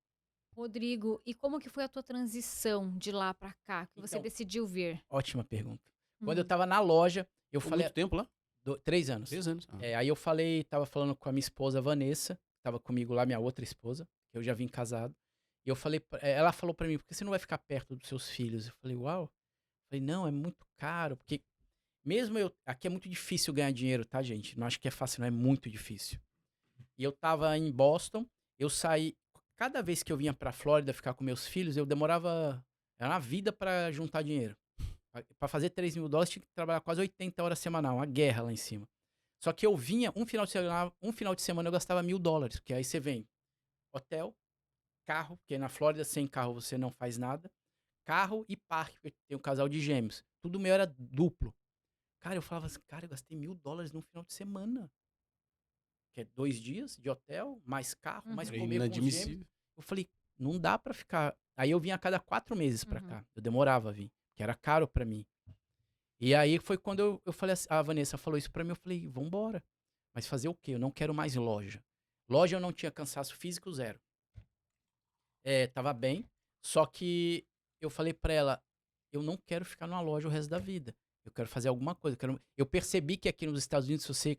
Rodrigo, e como que foi a tua transição de lá pra cá, que você Então, decidiu vir? ótima pergunta. Quando eu Hum. tava na loja, eu Ficou falei. muito tempo lá? 3 anos. 3 anos. Ah. Aí eu tava falando com a minha esposa Vanessa, que tava comigo lá, minha outra esposa, que eu já vim casado. E eu falei, ela falou pra mim, por que você não vai ficar perto dos seus filhos? Eu falei, uau. Eu falei, não, é muito caro, porque mesmo aqui é muito difícil ganhar dinheiro, tá, gente? Não acho que é fácil, não, é muito difícil. E eu tava em Boston, eu saí, cada vez que eu vinha pra Flórida ficar com meus filhos, eu demorava, era uma vida pra juntar dinheiro. Pra fazer $3.000, tinha que trabalhar quase 80 horas semanal, uma guerra lá em cima. Só que eu vinha, um final de semana eu gastava $1.000, porque aí você vem hotel, carro, porque na Flórida sem carro você não faz nada, carro e parque, porque tem um casal de gêmeos. Tudo meu era duplo. Cara, eu falava assim, cara, eu gastei $1.000 num final de semana. Que é 2 dias de hotel, mais carro, mais Uhum. É comer com os gêmeos. inadmissível. Eu falei, não dá pra ficar. Aí eu vinha a cada 4 meses pra Uhum. cá. Eu demorava a vir, que era caro pra mim. E aí foi quando eu falei assim, a Vanessa falou isso pra mim, eu falei, vambora. Mas fazer o quê? Eu não quero mais loja. Loja eu não tinha cansaço físico, 0. Tava bem, só que eu falei pra ela, eu não quero ficar numa loja o resto da vida. Eu quero fazer alguma coisa. Eu percebi que aqui nos Estados Unidos, se você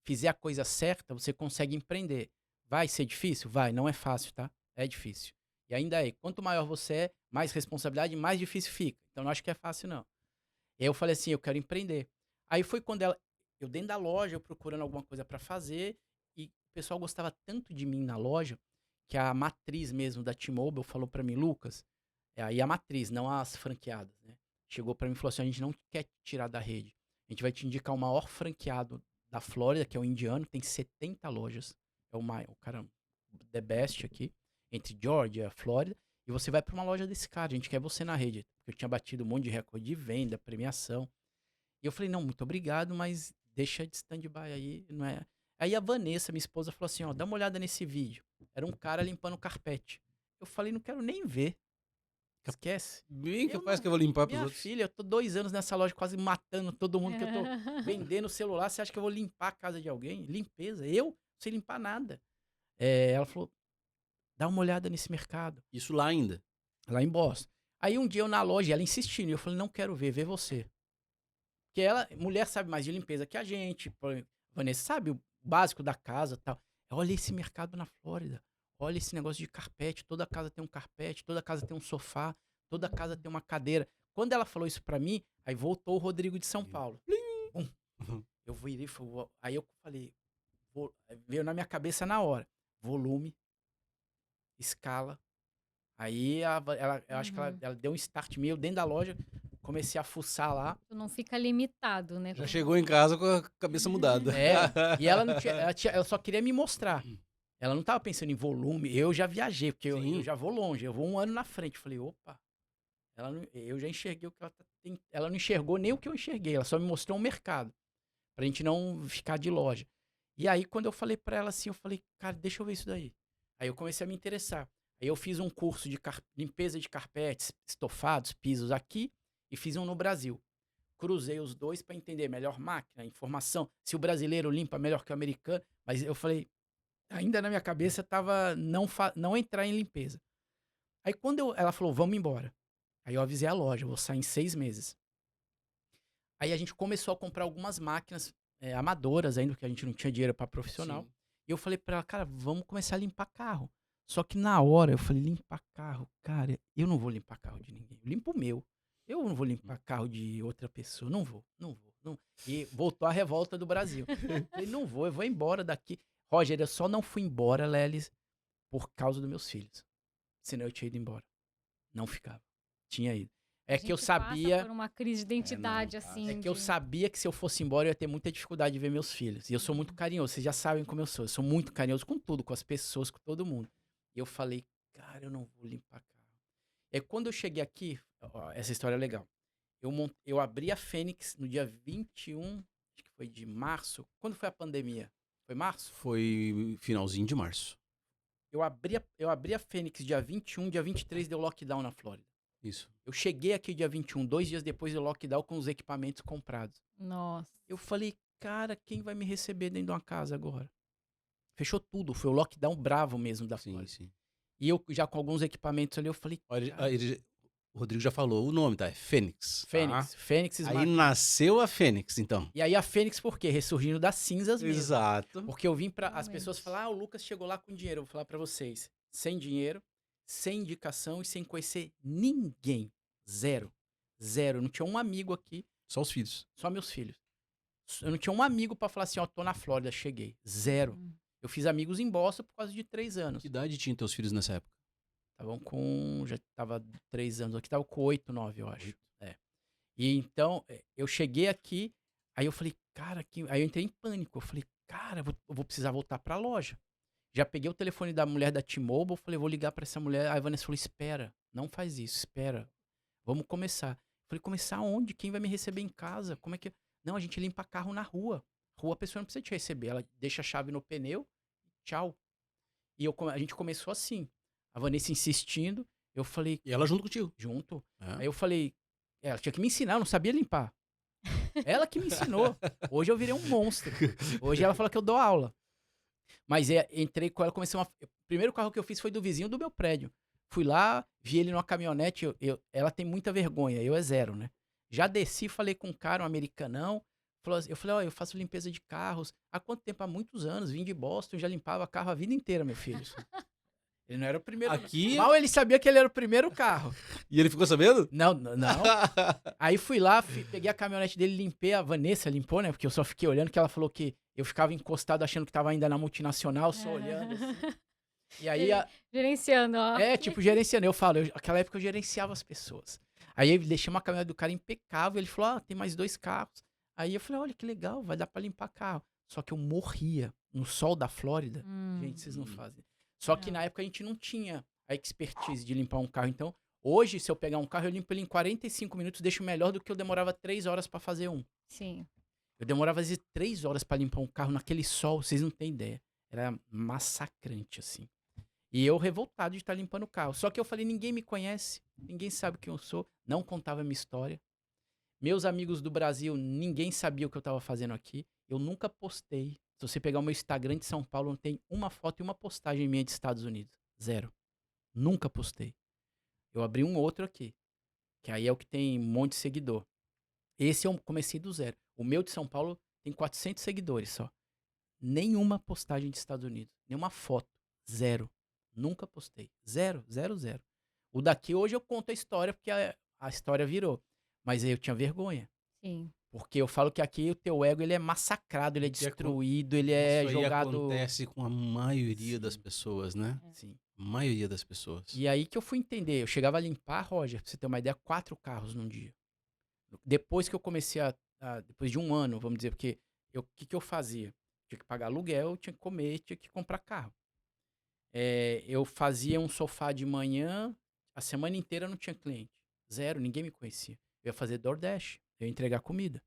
fizer a coisa certa, você consegue empreender. Vai ser difícil? Vai, não é fácil, tá? É difícil. E ainda é, quanto maior você é, mais responsabilidade, mais difícil fica. Então não acho que é fácil, não. E aí eu falei assim, eu quero empreender. Aí foi quando eu dentro da loja, eu procurando alguma coisa pra fazer, e o pessoal gostava tanto de mim na loja, que a matriz mesmo da T-Mobile falou pra mim, Lucas, aí a matriz, não as franqueadas, né? Chegou pra mim e falou assim, a gente não quer te tirar da rede. A gente vai te indicar o maior franqueado da Flórida, que é o indiano, tem 70 lojas. É o cara, the best aqui, entre Georgia, Flórida. E você vai pra uma loja desse cara, a gente quer você na rede. Porque eu tinha batido um monte de recorde de venda, premiação. E eu falei, não, muito obrigado, mas deixa de stand-by aí, não é... Aí a Vanessa, minha esposa, falou assim, ó, dá uma olhada nesse vídeo. Era um cara limpando o carpete. Eu falei, não quero nem ver. Esquece. Bem Eu capaz não- que eu vou limpar pros Minha outros. filha, eu tô 2 anos nessa loja quase matando todo mundo que eu tô vendendo celular. Você acha que eu vou limpar a casa de alguém? Limpeza. Eu? Sem limpar nada. Ela falou, dá uma olhada nesse mercado. Isso lá ainda. lá em Boston. Aí um dia eu na loja, ela insistindo, e eu falei, não quero ver, vê você. Porque ela, mulher sabe mais de limpeza que a gente, Vanessa sabe o básico da casa e tal. Olha esse mercado na Flórida, olha esse negócio de carpete, toda casa tem um carpete, toda casa tem um sofá, toda casa tem uma cadeira. Quando ela falou isso pra mim, aí voltou o Rodrigo de São Paulo. Bum. Eu virei, aí eu falei, veio na minha cabeça na hora, volume, escala. Aí eu acho que Uhum. ela deu um start meio dentro da loja, comecei a fuçar lá. Tu não fica limitado, né? Já Como chegou você em casa com a cabeça mudada. É, e ela não tinha, ela só queria me mostrar. Ela não tava pensando em volume, eu já viajei, porque eu Sim. já vou longe, eu vou um ano na frente. Falei, opa, eu já enxerguei o que ela não enxergou nem o que eu enxerguei, ela só me mostrou um mercado, pra gente não ficar de loja. E aí, quando eu falei pra ela assim, eu falei, cara, deixa eu ver isso daí. Aí eu comecei a me interessar. Aí eu fiz um curso de limpeza de carpetes, estofados, pisos aqui, e fiz um no Brasil. Cruzei os dois para entender melhor máquina, informação, se o brasileiro limpa melhor que o americano, mas eu falei, ainda na minha cabeça tava não entrar em limpeza. Aí quando ela falou, vamos embora. Aí eu avisei a loja, vou sair em 6 meses. Aí a gente começou a comprar algumas máquinas amadoras ainda, porque a gente não tinha dinheiro para profissional. Sim. E eu falei para ela, cara, vamos começar a limpar carro. Só que na hora eu falei, limpar carro, cara, eu não vou limpar carro de ninguém. Eu limpo o meu. Eu não vou limpar carro de outra pessoa. Não vou, não vou. Não. E voltou a revolta do Brasil. Falei, não vou, eu vou embora daqui. Roger, eu só não fui embora, Lelis, por causa dos meus filhos. Senão eu tinha ido embora. Não ficava. Tinha ido. a É que eu gente passa sabia. por uma crise de não, identidade, passa. É assim, que eu sabia que se eu fosse embora eu ia ter muita dificuldade de ver meus filhos. E eu sou muito carinhoso, vocês já sabem como eu sou. Eu sou muito carinhoso com tudo, com as pessoas, com todo mundo. E eu falei, cara, eu não vou limpar carro. É quando eu cheguei aqui, ó, essa história é legal. Eu abri a Fênix no dia 21, acho que foi de março. Quando foi a pandemia? Foi março? Foi finalzinho de março. Eu abri a Fênix dia 21, dia 23 deu lockdown na Flórida. Isso. Eu cheguei aqui dia 21, 2 dias depois do lockdown com os equipamentos comprados. nossa. Eu falei, cara, quem vai me receber dentro de uma casa agora? Fechou tudo, foi o lockdown bravo mesmo da Sim, Flórida. sim. E eu já com alguns equipamentos ali, eu falei, Olha, cara, o Rodrigo já falou o nome, tá? É Fênix. Fênix, Tá? Fênix Aí Smart. nasceu a Fênix, então. E aí a Fênix por quê? Ressurgindo das cinzas mesmo. Exato. Porque eu vim para as Realmente. pessoas falar, ah, o Lucas chegou lá com dinheiro. Eu vou falar para vocês, sem dinheiro, sem indicação e sem conhecer ninguém. Zero. Zero. Eu não tinha um amigo aqui, Só os filhos. só meus filhos. Eu não tinha um amigo para falar assim, ó, tô na Flórida, cheguei. Zero. Hum. Eu fiz amigos em Boston por causa de 3 anos. Que idade tinham teus filhos nessa época? Estavam com. Já tava 3 anos aqui, tava com 8, 9, eu acho. É. E então, eu cheguei aqui, aí eu falei, cara, aí eu entrei em pânico. Eu falei, cara, eu vou precisar voltar pra loja. Já peguei o telefone da mulher da T-Mobile, falei, vou ligar pra essa mulher. Aí a Vanessa falou, espera, não faz isso, espera. Vamos começar. Eu falei, começar onde? Quem vai me receber em casa? Como é que. Não, a gente limpa carro na rua. Rua a pessoa não precisa te receber. Ela deixa a chave no pneu, tchau. E a gente começou assim. A Vanessa insistindo, eu falei, E ela junto contigo. junto. É. Aí eu falei, ela tinha que me ensinar, eu não sabia limpar. Ela que me ensinou. Hoje eu virei um monstro. Hoje ela fala que eu dou aula. Mas entrei com ela, comecei o primeiro carro que eu fiz foi do vizinho do meu prédio. Fui lá, vi ele numa caminhonete, ela tem muita vergonha, eu é zero, né? Já desci, falei com um cara, um americanão. Eu falei, ó, eu faço limpeza de carros. Há quanto tempo? Há muitos anos. Vim de Boston, já limpava carro a vida inteira, meu filho. Ele não era o primeiro. Aqui. Mal ele sabia que ele era o primeiro carro. E ele ficou sabendo? Não. Aí fui lá, peguei a caminhonete dele, limpei. A Vanessa limpou, né? Porque eu só fiquei olhando, que ela falou que eu ficava encostado achando que tava ainda na multinacional, só olhando assim. E aí, Gerenciando, ó. tipo, gerenciando. Eu falo, naquela época eu gerenciava as pessoas. Aí eu deixei uma caminhonete do cara impecável. Ele falou, tem mais 2 carros. Aí eu falei, olha que legal, vai dar pra limpar carro. Só que eu morria no sol da Flórida. Gente, vocês não fazem. Só que na época a gente não tinha a expertise de limpar um carro. Então, hoje, se eu pegar um carro, eu limpo ele em 45 minutos, deixo melhor do que eu demorava 3 horas pra fazer um. Sim. Eu demorava, às vezes, 3 horas pra limpar um carro naquele sol, vocês não têm ideia. Era massacrante, assim. E eu revoltado de estar limpando o carro. Só que eu falei, ninguém me conhece, ninguém sabe quem eu sou, não contava a minha história. Meus amigos do Brasil, ninguém sabia o que eu tava fazendo aqui. Eu nunca postei. Se você pegar o meu Instagram de São Paulo, não tem uma foto e uma postagem minha de Estados Unidos. Zero. Nunca postei. Eu abri um outro aqui, que aí é o que tem um monte de seguidor. Esse eu comecei do zero. O meu de São Paulo tem 400 seguidores só. Nenhuma postagem dos Estados Unidos. Nenhuma foto. Zero. Nunca postei. Zero, zero, zero. O daqui hoje eu conto a história, porque a história virou. Mas aí eu tinha vergonha. Sim. Porque eu falo que aqui o teu ego ele é massacrado, ele é Que destruído, ele Isso é aí jogado. acontece com a maioria das Sim. pessoas, né? Sim. A maioria das pessoas. E aí que eu fui entender. Eu chegava a limpar, Roger, pra você ter uma ideia, 4 carros num dia. Depois que eu comecei depois de um ano, vamos dizer, porque o que, que eu fazia? Tinha que pagar aluguel, tinha que comer, tinha que comprar carro. Eu fazia um sofá de manhã, a semana inteira não tinha cliente. Zero, ninguém me conhecia. Eu ia fazer DoorDash, eu ia entregar comida.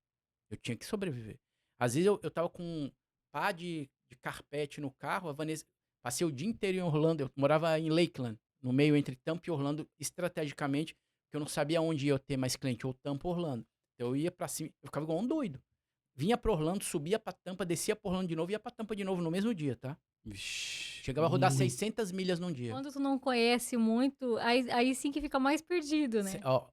Eu tinha que sobreviver. Às vezes eu tava com um pá de carpete no carro, a Vanessa. Passei o dia inteiro em Orlando, eu morava em Lakeland, no meio entre Tampa e Orlando, estrategicamente, porque eu não sabia onde ia ter mais cliente, ou Tampa ou Orlando. Então eu ia pra cima, eu ficava igual um doido. Vinha pra Orlando, subia pra Tampa, descia pra Orlando de novo e ia pra Tampa de novo no mesmo dia, tá? Vixe, Chegava a rodar muito. 600 milhas num dia. Quando tu não conhece muito, aí sim que fica mais perdido, né? Ó,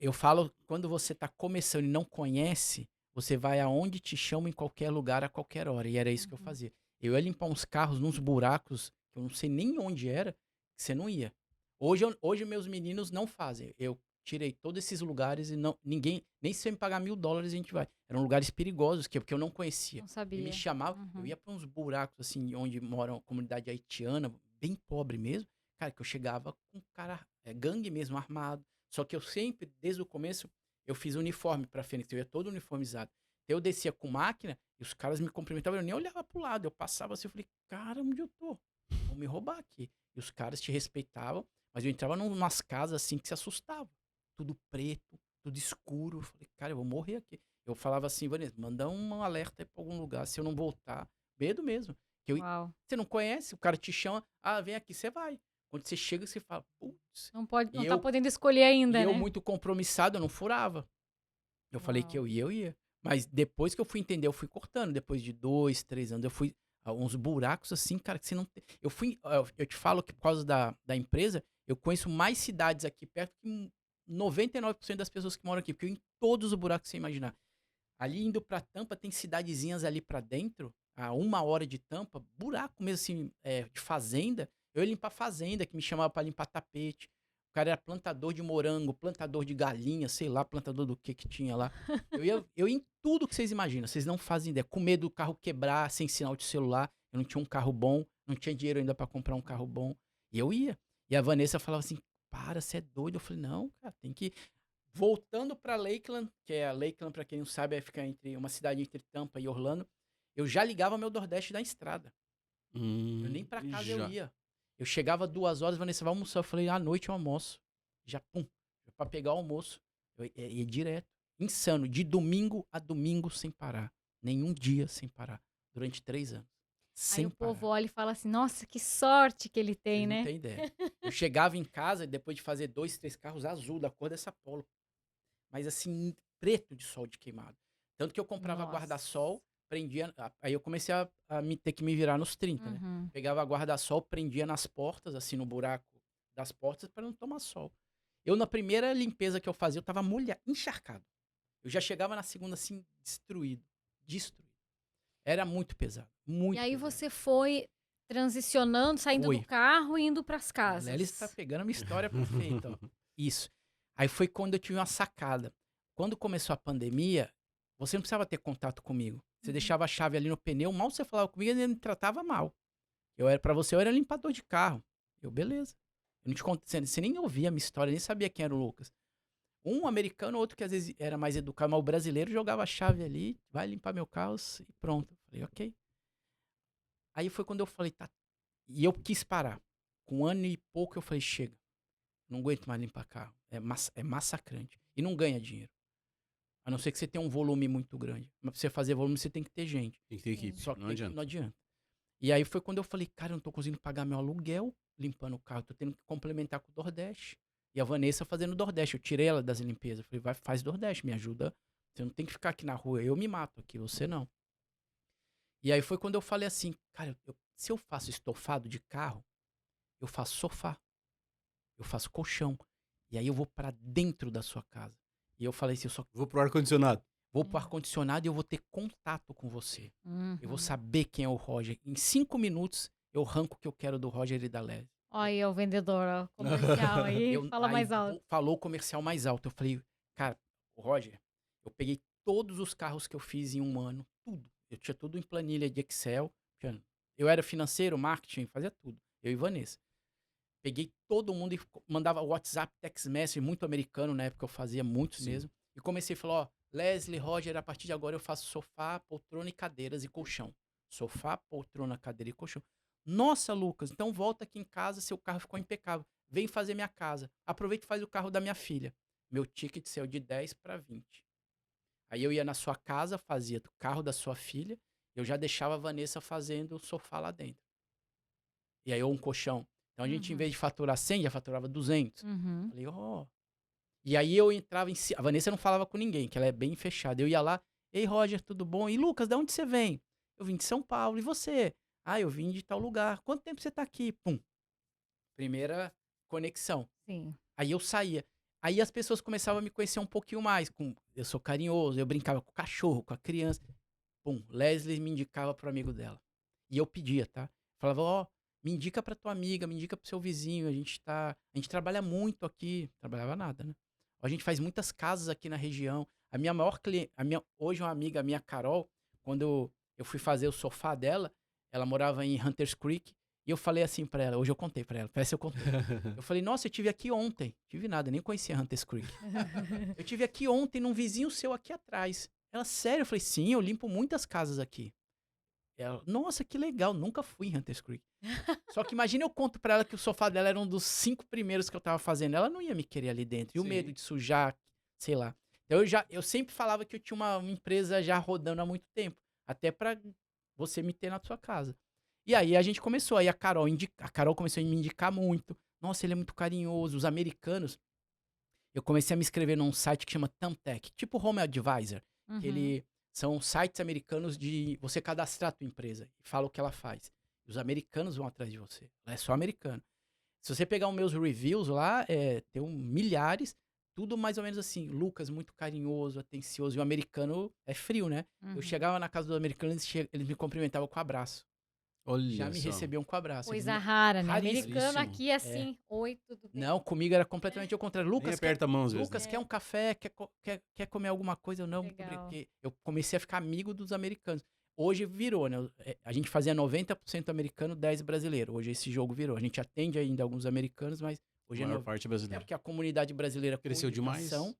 eu falo, quando você tá começando e não conhece, você vai aonde te chamam em qualquer lugar, a qualquer hora. E era isso que eu Uhum. fazia. Eu ia limpar uns carros, nos buracos, que eu não sei nem onde era, que você não ia. Hoje meus meninos não fazem. Eu tirei todos esses lugares e ninguém, nem se você me pagar $1000 a gente vai. Eram lugares perigosos, porque eu não conhecia. Não E me sabia. chamava, eu Uhum. ia para uns buracos, assim, onde mora uma comunidade haitiana, bem pobre mesmo. Cara, que eu chegava com cara, gangue mesmo, armado. Só que eu sempre, desde o começo, eu fiz uniforme pra Fênix, eu ia todo uniformizado. Eu descia com máquina e os caras me cumprimentavam, eu nem olhava pro lado, eu passava assim, eu falei, cara, onde eu tô? Vão me roubar aqui. E os caras te respeitavam, mas eu entrava numas casas assim que se assustava. Tudo preto, tudo escuro. Eu falei, cara, eu vou morrer aqui. Eu falava assim, Vanessa, manda um alerta aí pra algum lugar, se eu não voltar, medo mesmo. Uau. Você não conhece, o cara te chama, vem aqui, você vai. Quando você chega, você fala, putz. Não E tá eu, podendo escolher e ainda, eu né? muito compromissado, eu não furava. Eu falei que Uau. eu ia. Mas depois que eu fui entender, eu fui cortando. Depois de 2, 3 anos, eu fui uns buracos assim, cara, que você não. Eu fui. Eu te falo que por causa da empresa, eu conheço mais cidades aqui perto que 99% das pessoas que moram aqui. Porque eu em todos os buracos que você imaginar. Ali indo pra Tampa, tem cidadezinhas ali pra dentro, a 1 hora de Tampa, buraco mesmo assim, de fazenda. Eu ia limpar fazenda, que me chamava pra limpar tapete. O cara era plantador de morango, plantador de galinha, sei lá, plantador do que tinha lá. Eu ia em tudo que vocês imaginam, vocês não fazem ideia. Com medo do carro quebrar, sem sinal de celular. Eu não tinha um carro bom, não tinha dinheiro ainda pra comprar um carro bom. E eu ia. E a Vanessa falava assim, para, você é doido? Eu falei, não, cara, tem que... Voltando para Lakeland, que é a Lakeland, para quem não sabe, fica entre uma cidade entre Tampa e Orlando. Eu já ligava meu Nordeste da estrada. Eu nem para casa eu Já. ia. Eu chegava 2 horas, Vanessa vai almoçar. Eu falei, à noite eu almoço. Já, pum, para pegar o almoço. Eu ia direto. Insano, de domingo a domingo sem parar. Nenhum dia sem parar. Durante 3 anos. Aí Sem o povo parar. olha e fala assim: nossa, que sorte que ele tem, Vocês não né? têm ideia. Eu chegava em casa, depois de fazer 2, 3 carros azul, da cor dessa Polo. Mas assim, preto de sol de queimado. Tanto que eu comprava Nossa. guarda-sol, prendia. Aí eu comecei a ter que me virar nos 30, né? Uhum. Pegava guarda-sol, prendia nas portas, assim, no buraco das portas, para não tomar sol. Eu, na primeira limpeza que eu fazia, eu tava molhado, encharcado. Eu já chegava na segunda, assim, destruído. Destruído. Era muito pesado. E Muito aí pesado. você foi transicionando, saindo do Foi. carro e indo pras A Nelly está casas. pegando a minha história perfeita, ó. Isso. Aí foi quando eu tive uma sacada. Quando começou a pandemia, você não precisava ter contato comigo. Você Uhum. deixava a chave ali no pneu, mal você falava comigo, ele me tratava mal. Para você, eu era limpador de carro. Eu, beleza. Eu não te contei, você nem ouvia a minha história, nem sabia quem era o Lucas. Um americano, outro que às vezes era mais educado, mas o brasileiro jogava a chave ali, vai limpar meu carro e pronto. Eu falei, ok. Aí foi quando eu falei, tá. E eu quis parar. Com 1 ano e pouco eu falei, chega. Não aguento mais limpar carro. É massacrante. E não ganha dinheiro. A não ser que você tenha um volume muito grande. Mas pra você fazer volume, você tem que ter gente. Tem que ter Sim. equipe, Só que não adianta. não adianta. E aí foi quando eu falei, cara, eu não tô conseguindo pagar meu aluguel limpando o carro. Tô tendo que complementar com o Nordeste. E a Vanessa fazendo Nordeste. Eu tirei ela das limpezas. Eu falei, vai, faz Nordeste, me ajuda. Você não tem que ficar aqui na rua. Eu me mato aqui, você não. E aí foi quando eu falei assim, cara, se eu faço estofado de carro, eu faço sofá. Eu faço colchão. E aí eu vou pra dentro da sua casa. E eu falei assim, eu só Vou pro ar-condicionado. vou pro ar-condicionado e eu vou ter contato com você. Eu vou Uhum. saber quem é o Roger. Em 5 minutos, eu arranco o que eu quero do Roger e da Leslie. Olha aí o vendedor, ó, comercial aí, fala Aí mais alto. falou o comercial mais alto. Eu falei, cara, o Roger, eu peguei todos os carros que eu fiz em um ano, tudo. Eu tinha tudo em planilha de Excel. Eu era financeiro, marketing, fazia tudo. Eu e Vanessa. Peguei todo mundo e mandava WhatsApp, text message, muito americano, na época eu fazia muitos Sim. mesmo. E comecei a falar, ó, Leslie, Roger, a partir de agora eu faço sofá, poltrona e cadeiras e colchão. Sofá, poltrona, cadeira e colchão. Nossa, Lucas, então volta aqui em casa, seu carro ficou impecável. Vem fazer minha casa. Aproveita e faz o carro da minha filha. Meu ticket saiu de 10 para 20. Aí eu ia na sua casa, fazia o carro da sua filha, eu já deixava a Vanessa fazendo o sofá lá dentro. E aí, ou um colchão. Então a gente, em Uhum. vez de faturar 100, já faturava 200. Uhum. Falei, ó. E aí eu entrava em si. A Vanessa não falava com ninguém, que ela é bem fechada. Eu ia lá, ei, Roger, tudo bom? E Lucas, de onde você vem? Eu vim de São Paulo. E você? Ah, eu vim de tal lugar. Quanto tempo você tá aqui? Pum. Primeira conexão. Sim. Aí eu saía. Aí as pessoas começavam a me conhecer um pouquinho mais. Eu sou carinhoso, eu brincava com o cachorro, com a criança. Pum, Leslie me indicava pro amigo dela. E eu pedia, tá? Falava, ó, me indica pra tua amiga, me indica pro seu vizinho. A gente trabalha muito aqui. Trabalhava nada, né? A gente faz muitas casas aqui na região. A minha maior cliente, hoje uma amiga minha, Carol, quando eu fui fazer o sofá dela, ela morava em Hunters Creek, e eu falei assim pra ela, hoje eu contei pra ela, parece que eu contei. Eu falei, nossa, eu tive aqui ontem. Tive nada, nem conhecia Hunters Creek. Eu tive aqui ontem num vizinho seu aqui atrás. Ela, sério? Eu falei, sim, eu limpo muitas casas aqui. Ela, nossa, que legal, nunca fui em Hunters Creek. Só que imagina eu conto pra ela que o sofá dela era um dos 5 primeiros que eu tava fazendo. Ela não ia me querer ali dentro. E o Sim. medo de sujar, sei lá. Então eu sempre falava que eu tinha uma empresa já rodando há muito tempo. Até pra você me ter na sua casa. E aí a gente começou. Aí a Carol começou a me indicar muito. Nossa, ele é muito carinhoso. Os americanos. Eu comecei a me inscrever num site que chama Thumbtack, tipo Home Advisor. Que Uhum. são sites americanos de você cadastrar a tua empresa e fala o que ela faz. Os americanos vão atrás de você. Ela é só americano. Se você pegar os meus reviews lá, tem milhares, tudo mais ou menos assim. Lucas, muito carinhoso, atencioso. E o americano é frio, né? Eu Uhum. chegava na casa do americano, eles me cumprimentavam com abraço. Já Olha me só. recebiam com abraço. Coisa rara, né? Raríssimo. Americano Raríssimo. aqui é assim, oi, tudo bem? Não, comigo era completamente o contrário. Nem Lucas, aperta a mão às vezes. Lucas, né? quer um café? Quer comer alguma coisa? Eu não, muito Legal. porque eu comecei a ficar amigo dos americanos. Hoje virou, né? A gente fazia 90% americano, 10 brasileiro. Hoje esse jogo virou. A gente atende ainda alguns americanos, mas hoje A é maior 90. parte É brasileira. porque a comunidade brasileira com Cresceu demais. indicação,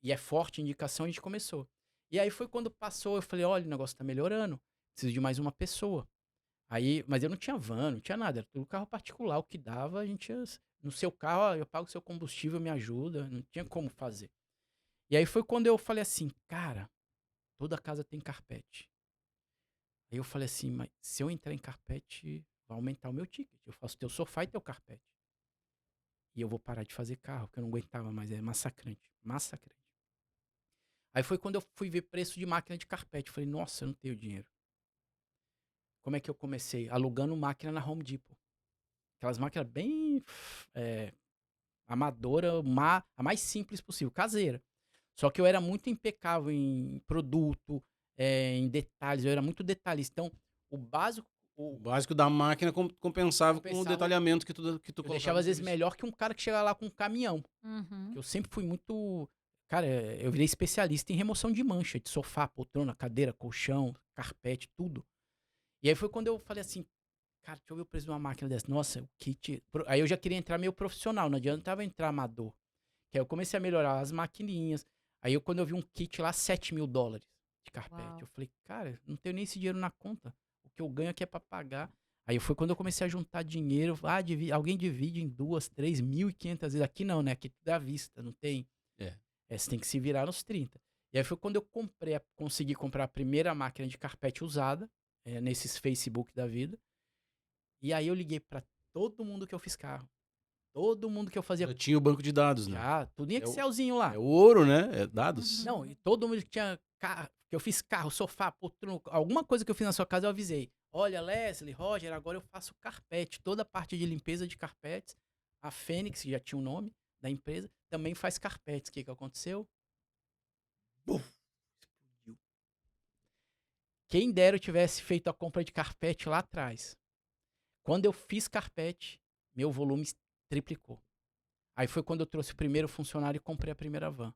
e é forte indicação, a gente começou. E aí foi quando passou, eu falei, olha, o negócio tá melhorando. Preciso de mais uma pessoa. Aí, mas eu não tinha van, não tinha nada, era tudo carro particular, o que dava, a gente ia, no seu carro, ó, eu pago o seu combustível, me ajuda, não tinha como fazer. E aí foi quando eu falei assim, cara, toda casa tem carpete. Aí eu falei assim, mas se eu entrar em carpete, vai aumentar o meu ticket. Eu faço teu sofá e teu carpete. E eu vou parar de fazer carro, porque eu não aguentava mais, é massacrante, massacrante. Aí foi quando eu fui ver preço de máquina de carpete, eu falei, nossa, eu não tenho dinheiro. Como é que eu comecei? Alugando máquina na Home Depot. Aquelas máquinas bem amadora, a mais simples possível, caseira. Só que eu era muito impecável em produto, em detalhes, eu era muito detalhista. Então, o básico, O básico da máquina compensava com o Compensava. detalhamento que tu eu colocava deixava no às vezes serviço. melhor que um cara que chega lá com um caminhão. Uhum. Eu sempre fui muito. Cara, eu virei especialista em remoção de mancha, de sofá, poltrona, cadeira, colchão, carpete, tudo. E aí foi quando eu falei assim, cara, deixa eu ver o preço de uma máquina dessa. Nossa, o kit. Aí eu já queria entrar meio profissional, não adiantava entrar amador. Que aí eu comecei a melhorar as maquininhas. Aí quando eu vi um kit lá, $7.000 de carpete. Uau. Eu falei, cara, não tenho nem esse dinheiro na conta. O que eu ganho aqui é pra pagar. Aí foi quando eu comecei a juntar dinheiro. Alguém divide em 2, 3, 1.500 vezes. Aqui não, né? Aqui tudo é à vista, não tem. É. Você tem que se virar nos 30. E aí foi quando eu consegui comprar a primeira máquina de carpete usada, nesses Facebook da vida. E aí eu liguei pra todo mundo que eu fiz carro. Todo mundo que eu fazia. Já tinha o banco de dados, né? Já, tudo em É o- Excelzinho lá. É o ouro, né? É dados. Não, e todo mundo que tinha carro, que eu fiz carro, sofá, poltrona, alguma coisa que eu fiz na sua casa, eu avisei. Olha, Leslie, Roger, agora eu faço carpete, toda a parte de limpeza de carpetes. A Fênix, que já tinha um nome, da empresa, também faz carpetes. O que aconteceu? Buf, explodiu. Quem dera eu tivesse feito a compra de carpete lá atrás. Quando eu fiz carpete, meu volume triplicou. Aí foi quando eu trouxe o primeiro funcionário e comprei a primeira van.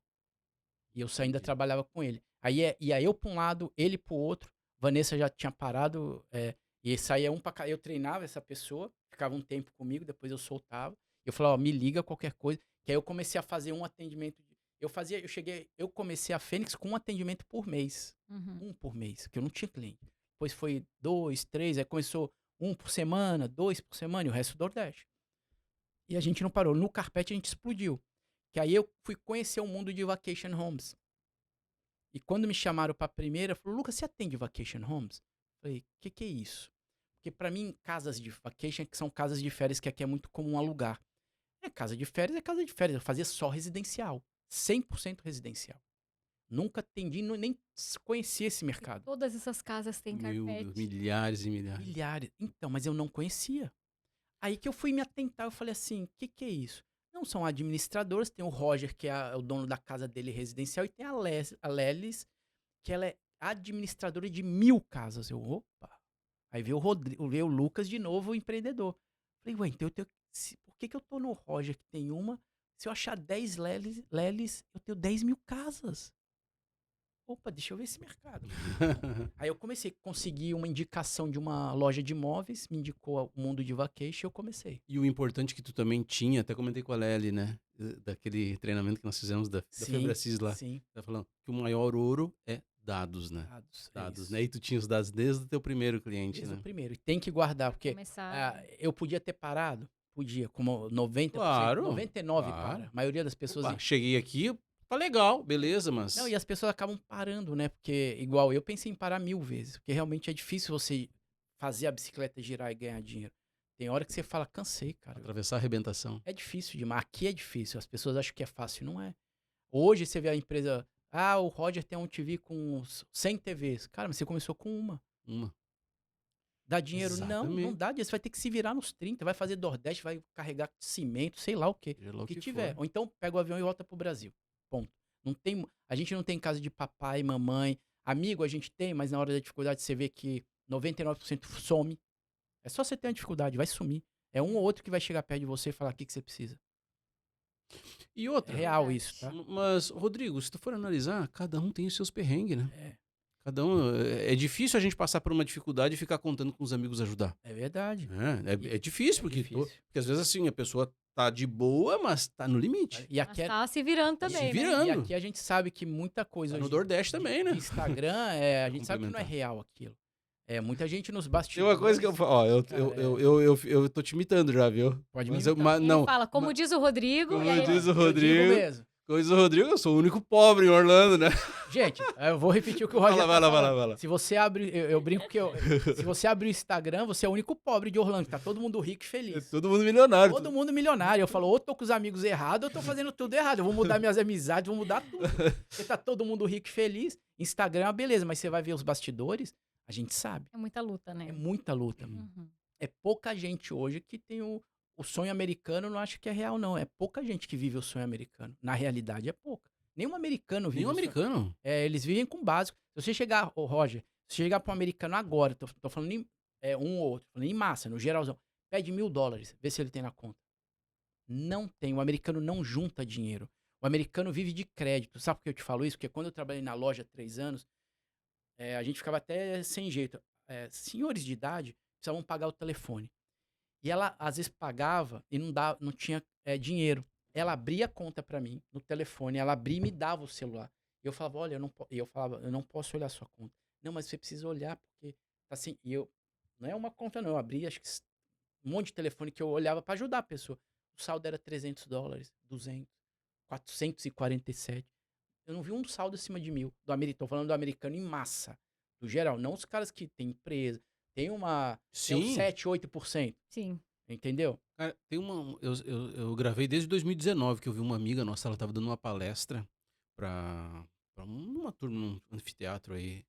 E eu ainda Entendi. trabalhava com ele. Aí ia eu para um lado, ele para o outro. Vanessa já tinha parado, e saía um para cá. Eu treinava essa pessoa, ficava um tempo comigo, depois eu soltava. Eu falava, ó, me liga qualquer coisa. Que aí eu comecei a fazer um atendimento. Eu comecei a Fênix com um atendimento por mês. Uhum. Um por mês, que eu não tinha cliente. Depois foi 2, 3, aí começou 1 por semana, 2 por semana, e o resto do Nordeste. E a gente não parou. No carpete a gente explodiu. Que aí eu fui conhecer o mundo de vacation homes. E quando me chamaram para a primeira, falou, Lucas, você atende vacation homes? Falei, o que é isso? Porque para mim, casas de vacation que são casas de férias que aqui é muito comum alugar. Casa de férias é casa de férias. Eu fazia só residencial. 100% residencial. Nunca atendi, nem conhecia esse mercado. Todas essas casas têm Meu Deus, carpete. milhares e milhares. Milhares. Então, mas eu não conhecia. Aí que eu fui me atentar, eu falei assim, o que é isso? Não são administradores, tem o Roger, que é o dono da casa dele residencial, e tem a Lelis, que ela é administradora de 1000 casas. Eu, opa. Aí veio veio o Lucas de novo, o empreendedor. Falei, ué, então por que eu tô no Roger, que tem uma? Se eu achar 10 Lelis, eu tenho 10.000 casas. Opa, deixa eu ver esse mercado. Aí eu comecei a conseguir uma indicação de uma loja de imóveis, me indicou o mundo de vacation e eu comecei. E o importante que tu também tinha, até comentei com a Lely, né? Daquele treinamento que nós fizemos da Febracis lá. Sim. Tá falando que o maior ouro é dados, né? Dados, né? E tu tinha os dados desde o teu primeiro cliente, Desde né? o primeiro. E tem que guardar, porque Começar. eu podia ter parado, podia, como 90%, Claro, 99% claro. para. A maioria das pessoas... Opa, cheguei aqui, tá legal, beleza, mas... Não, e as pessoas acabam parando, né? Porque, igual, eu pensei em parar 1000 vezes. Porque realmente é difícil você fazer a bicicleta girar e ganhar dinheiro. Tem hora que você fala, cansei, cara. Atravessar a arrebentação. É difícil demais. Aqui é difícil. As pessoas acham que é fácil, não é. Hoje você vê a empresa... Ah, o Roger tem um TV com 100 TVs. Cara, mas você começou com uma. Dá dinheiro? Não, não Exatamente. dá. Você vai ter que se virar nos 30. Vai fazer Nordeste, vai carregar cimento, sei lá o quê. Seja lá O que tiver. Ou então pega o avião e volta pro Brasil. Ponto. A gente não tem casa de papai, mamãe. Amigo a gente tem, mas na hora da dificuldade você vê que 99% some. É só você ter uma dificuldade, vai sumir. É um ou outro que vai chegar perto de você e falar o que você precisa. E É outra, real isso, tá? mas, Rodrigo, se tu for analisar, cada um tem os seus perrengues, né? É. Cada um. É difícil a gente passar por uma dificuldade e ficar contando com os amigos ajudar. É verdade. É difícil, porque às vezes assim, a pessoa tá de boa, mas tá no limite. E aqui, Mas tá se virando Tá se também, né? virando. e aqui a gente sabe que muita coisa Tá no hoje Nordeste também, né? de Instagram, a gente sabe que não é complementar. real aquilo. Muita gente nos Tem bastidores... uma coisa que eu falo, ó, eu tô te imitando já, viu? Pode me Mas imitar. Ele não, fala, como diz o Rodrigo, como e aí, diz o Eu digo Rodrigo, mesmo. eu sou o único pobre em Orlando, né? Gente, eu vou repetir o que o Roger Vai lá. falando. Se você abre, eu brinco que se você abrir o Instagram, você é o único pobre de Orlando, tá todo mundo rico e É feliz. todo mundo milionário. Todo mundo milionário. Eu falo, ou tô com os amigos errados, ou tô fazendo tudo errado. Eu vou mudar minhas amizades, vou mudar tudo. Porque tá todo mundo rico e feliz. Instagram, beleza, mas você vai ver os bastidores, a gente sabe. é muita luta, né? É muita luta. Uhum. É pouca gente hoje que tem o sonho americano, não acho que é real, não. É pouca gente que vive o sonho americano. Na realidade, é pouca. Nenhum americano vive Nenhum o sonho. americano. Eles vivem com o básico. Se você chegar, Roger, se você chegar para um americano agora, tô falando um ou outro, falando em massa, no geralzão, pede $1.000, vê se ele tem na conta. Não tem. O americano não junta dinheiro. O americano vive de crédito. Sabe por que eu te falo isso? Porque quando eu trabalhei na loja há 3 anos, a gente ficava até sem jeito. Senhores de idade precisavam pagar o telefone. E ela, às vezes, pagava e não tinha dinheiro. Ela abria a conta pra mim no telefone, ela abria e me dava o celular. E eu falava, olha, eu não posso olhar a sua conta. Não, mas você precisa olhar porque tá assim. Não é uma conta não, eu abri acho que um monte de telefone que eu olhava pra ajudar a pessoa. O saldo era $300, 200, 447. Eu não vi um saldo acima de 1.000. Tô falando do americano em massa, do geral, não os caras que têm empresa. Tem um Sim. 7, 8%. Sim. Entendeu? Cara, eu gravei desde 2019, que eu vi uma amiga nossa, ela tava dando uma palestra pra uma turma num anfiteatro aí.